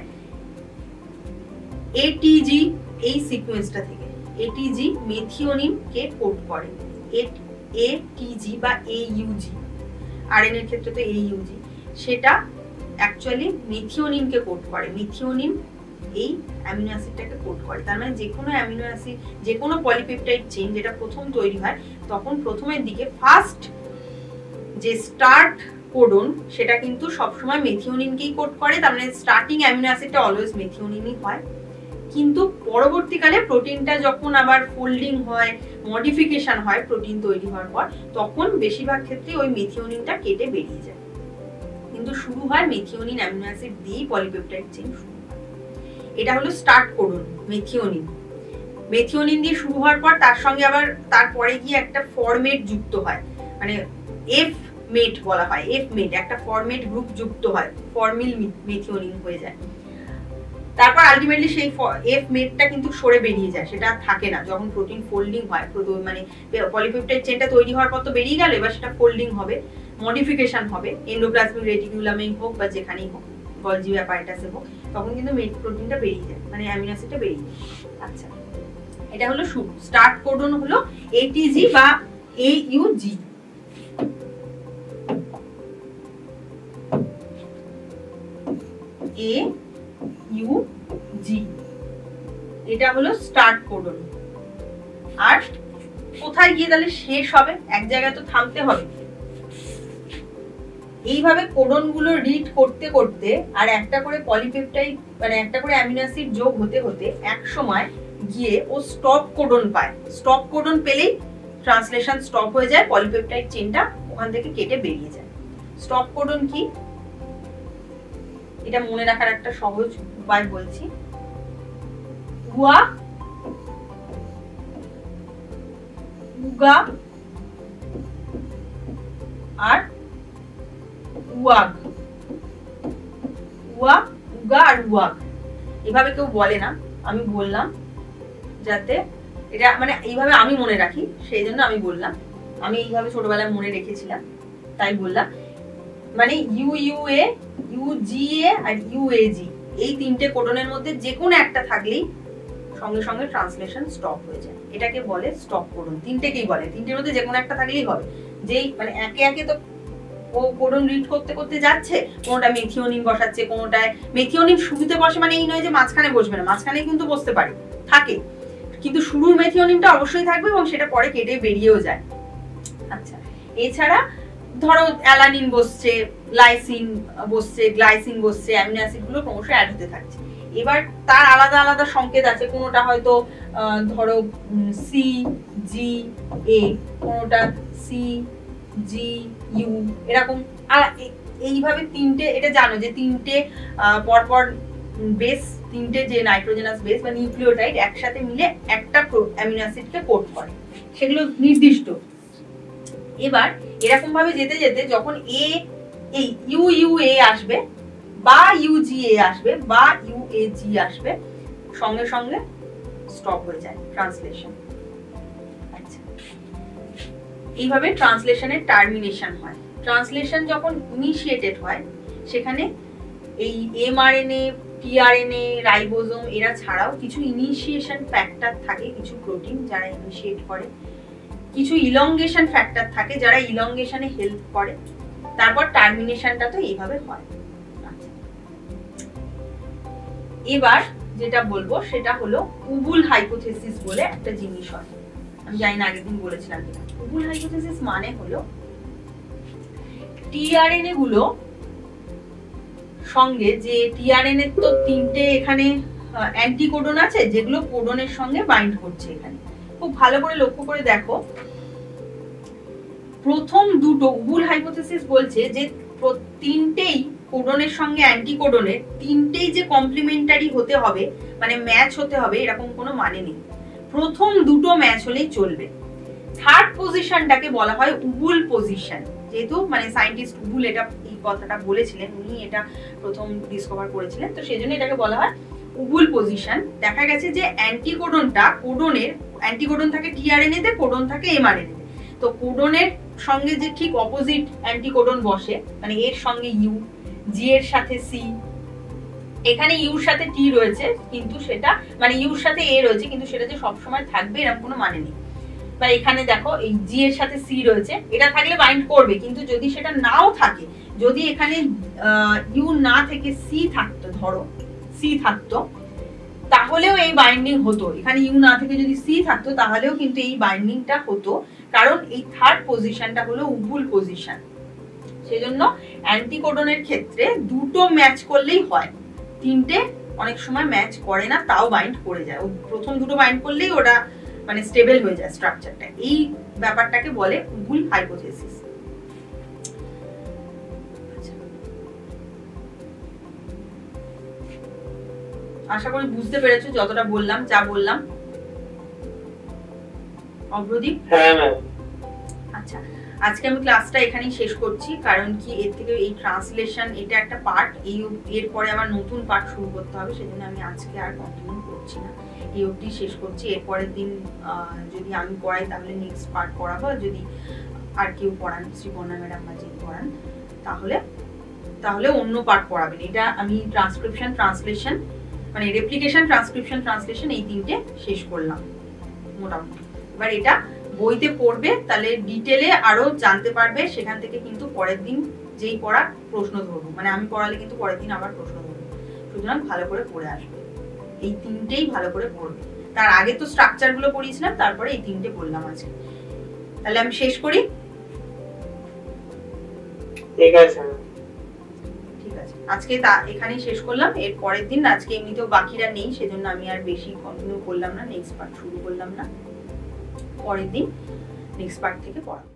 এটিজি এই সিকোয়েন্সটা থেকে। এটিজি মেথিওনিন কে কোড করে, এটিজি বা এইউজি, আরএনএ এর ক্ষেত্রে তো এইউজি, সেটা অ্যাকচুয়ালি মেথিওনিন কে কোড করে। মেথিওনিন এই অ্যামিনো অ্যাসিডটাকে কোড করে। তার মানে যে কোনো অ্যামিনো অ্যাসিড, যে কোনো পলিপেপটাইড চেইন যেটা প্রথম তৈরি হয়, তখন প্রথমের দিকে ফার্স্ট যে স্টার্ট কোডন সেটা কিন্তু সবসময় মেথিওনিনকেই কোড করে। তার মানে স্টার্টিং অ্যামিনো অ্যাসিডটা অলওয়েজ মেথিওনিনই হয়। কিন্তু পরবর্তীকালে প্রোটিনটা যখন আবার ফোল্ডিং হয়, মডিফিকেশন হয় প্রোটিন তৈরি হওয়ার পর, তখন বেশিরভাগ ক্ষেত্রে ওই মেথিওনিনটা কেটে বেরিয়ে যায়। কিন্তু শুরু হয় মেথিওনিন অ্যামিনো অ্যাসিড দিয়েই পলিপেপটাইড চেইন শুরু হয়। এটা হলো স্টার্ট কোডন মেথিওনিন। মেথিওনিন দিয়ে শুরু হওয়ার পর তার সঙ্গে আবার তারপরে গিয়ে একটা ফরমেট যুক্ত হয়, মানে এফ মেট বলা হয়, এফ মেট একটা ফরমেট গ্রুপ যুক্ত হয়, ফর্মিল মেথিওনিন হয়ে যায়। তারপর আলটিমেটলি সেই এফ মেটটা কিন্তু সরে বেরিয়ে যায়, সেটা থাকে না যখন প্রোটিন ফোল্ডিং হয়। মানে পলিপেপটাইড চেনটা তৈরি হওয়ার পর তো বেরিয়ে গেল, এবার সেটা ফোল্ডিং হবে, মডিফিকেশন হবে, এন্ডোপ্লাজমিক রেটিকুলামেই হোক বা যেখানেই হোক, গলজি অ্যাপারাটাসে হোক, তখন কিন্তু প্রোটিনটা বেরিয়ে যায়, মানে অ্যামিনো অ্যাসিডটা বেরিয়ে যায়। আচ্ছা, এটা হলো স্টার্ট কোডন হলো এটিজি বা এইউজি। AUG, এটা হলো স্টার্ট কোডন। আর কোথায় গিয়ে তাহলে শেষ হবে? এক জায়গায় তো থামতে হবে। এইভাবে কোডন গুলো রিড করতে করতে আর একটা করে পলিপেপটাইড মানে একটা করে অ্যামিনো অ্যাসিড যোগ হতে হতে এক সময় গিয়ে ও স্টপ কোডন পায়। স্টপ কোডন পেলেই ট্রান্সলেশন স্টপ হয়ে যায়, পলিপেপটাইড চেনটা ওখান থেকে কেটে বেরিয়ে যায়। স্টপ কোডন কি, এটা মনে রাখার একটা সহজ উপায় বলছি। উগা আর উয়াগ, উগা আর উয়াগ এভাবে কেউ বলে না, আমি বললাম যাতে এটা মানে এইভাবে আমি মনে রাখি, সেই জন্য আমি বললাম। আমি এইভাবে ছোটবেলায় মনে রেখেছিলাম তাই বললাম। মানে ইউইউএ, ইউজিএ আর ইউএজি এই তিনটে কোডনের মধ্যে যে কোনো একটা থাকলেই সঙ্গে সঙ্গে ট্রান্সলেশন স্টপ হয়ে যায়, এটাকে বলে স্টপ কোডন। তিনটেকেই বলে, তিনটের মধ্যে যে কোনো একটা থাকলেই হবে। যেই মানে একে একে তো ও কোডন রিড করতে করতে যাচ্ছে, কোনোটা মেথিওনিন বসাচ্ছে, কোনোটায় মেথিওনিন শুরুতে বসে, মানে এই নয় যে মাঝখানে বসবে না, মাঝখানে কিন্তু বসতে পারে, থাকে, কিন্তু শুরুর মেথিওনিনটা অবশ্যই থাকবে এবং সেটা পরে কেটে বেরিয়েও যায়। আচ্ছা, এছাড়া ধরো অ্যালানিন বসছে, লাইসিন বসছে, গ্লাইসিন বসছে, অ্যামিনো অ্যাসিড গুলো ক্রমশ অ্যাড হতে থাকছে। এবার তার আলাদা আলাদা সংকেত আছে, কোনোটা হয়তো ধরো সি জি এ, কোনোটা সি জি ইউ, এরকম। আর এইভাবে তিনটে, এটা জানো যে তিনটে পরপর বেস, তিনটে যে নাইট্রোজেনাস বেস বা নিউক্লিওটাইড একসাথে মিলে একটা অ্যামিনো অ্যাসিডকে কোড করে, সেগুলো নির্দিষ্ট। এবার এরকম ভাবে যেতে যেতে যখন এই ইউ ইউ এ আসবে বা ইউজিএ আসবে বা ইউএজি আসবে, সঙ্গে সঙ্গে স্টপ হয়ে যায় ট্রান্সলেশন। আচ্ছা, এইভাবে ট্রান্সলেশনের টার্মিনেশন হয়। ট্রান্সলেশন যখন ইনিশিয়েটেড হয়, সেখানে এই এমআরএনএ, টিআরএনএ, রাইবোজোম এরা ছাড়াও কিছু ইনিশিয়েশন ফ্যাক্টর থাকে, কিছু প্রোটিন যারা ইনিশিয়েট করে, কিছু ইলংগেশন ফ্যাক্টর থাকে যারা ইলংগেশনে হেল্প করে, তারপর টার্মিনেশনটা তো এইভাবে হয়। এবার যেটা বলবো সেটা হলো উবুল হাইপোথেসিস বলে একটা জিনিস হয়, আমি জানি না আগের দিন বলেছিলাম কিনা। উবুল হাইপোথেসিস মানে হলো টিআরএনএ গুলো সঙ্গে, যে টিআরএনএ তো তিনটে এখানে অ্যান্টিকোডন আছে যেগুলো কোডনের সঙ্গে বাইন্ড করছে। এখানে খুব ভালো করে লক্ষ্য করে দেখো, প্রথম দুটো উবুল হাইপোথেসিস বলছে যে তিনটেই কোডনের সঙ্গে অ্যান্টিকোডনের তিনটেই যে কমপ্লিমেন্টারি হতে হবে, মানে ম্যাচ হতে হবে, এরকম কোনো মানে নেই। প্রথম দুটো ম্যাচ হলেই চলবে। থার্ড পজিশনটাকে বলা হয় উবুল পজিশন, যেহেতু মানে সায়েন্টিস্ট উবুল এটা এই কথাটা বলেছিলেন, উনি এটা প্রথম ডিসকভার করেছিলেন, তো সেই জন্য এটাকে বলা হয় উবুল পজিশন। দেখা গেছে যে অ্যান্টিকোডনটা, কোডনের অ্যান্টিকোডন থাকে টিআরএনএ তে, কোডন থাকে এমআরএনএ তে, তো কোডনের সঙ্গে যে ঠিক অপোজিট অ্যান্টিকোডন বসে, মানে এর সঙ্গে ইউ, জি এর সাথে সি, এখানে ইউর সাথে টি রয়েছে কিন্তু সেটা, মানে ইউর সাথে এ রয়েছে কিন্তু সেটা যে সবসময় থাকবে এরকম কোনো মানে নেই। বা এখানে দেখো এই জি এর সাথে সি রয়েছে, এটা থাকলে বাইন্ড করবে, কিন্তু যদি সেটা নাও থাকে, যদি এখানে ইউ না থেকে সি থাকতো, ধরো সি থাকতো, তাহলেও এই বাইন্ডিং হতো। এখানে ইউ না থেকে যদি সি থাকতো তাহলেও কিন্তু এই বাইন্ডিংটা হতো, কারণ এই থার্ড পজিশনটা হলো উবুল পজিশন। সেজন্য অ্যান্টিকোডনের ক্ষেত্রে দুটো ম্যাচ করলেই হয়, তিনটে অনেক সময় ম্যাচ করে না, তাও বাইন্ড করে যায়। প্রথম দুটো বাইন্ড করলেই ওটা মানে স্টেবল হয়ে যায় স্ট্রাকচারটা। এই ব্যাপারটাকে বলে উবুল হাইপোথেসিস। আশা করি বুঝতে পেরেছো যতটা বললাম, যা বললাম। অগ্রদীপ? হ্যাঁ ম্যাম। আচ্ছা, আজকে আমি ক্লাসটা এখানেই শেষ করছি, কারণ কি এর থেকে এই ট্রান্সলেশন এটা একটা পার্ট, এরপরে আবার নতুন পার্ট শুরু করতে হবে, সেজন্য আমি আজকে আর কন্টিনিউ করছি না, এই অবধি শেষ করছি। এরপরের দিন যদি আমি পড়াই তাহলে নেক্সট পার্ট পড়াবো, যদি আর কেউ পড়ান, শ্রীপর্ণা ম্যাডাম বা যিনি পড়ান, তাহলে অন্য পার্ট পড়াবেন। এটা আমি ট্রান্সক্রিপশন, ট্রান্সলেশন, মানে রেপ্লিকেশন, ট্রান্সক্রিপশন, ট্রান্সলেশন এই তিনটে শেষ করলাম মোটামুটি। এবার এটা বইতে পড়বে, তাহলে ডিটেলে আরো জানতে পারবে। সেখান থেকে কিন্তু পরের দিন যেই পড়া প্রশ্ন ধরবো, মানে আমি পড়ালে কিন্তু পরের দিন আবার প্রশ্ন ধরবো, সুতরাং ভালো করে পড়ে আসবে। এই তিনটেই ভালো করে পড়বে। তার আগে তো স্ট্রাকচার গুলো পড়িয়েছিলাম, তারপরে এই তিনটে বললাম আজকে। তাহলে আমি শেষ করি। ঠিক আছে, ঠিক আছে, আজকে এখানেই শেষ করলাম। এর পরের দিন, আজকে এমনিতেও বাকিরা নেই, সেজন্য আমি আর বেশি কন্টিনিউ করলাম না, নেক্সট পার্ট শুরু করলাম না, পরের দিন নেক্সট পার্ট থেকে পড়াবো।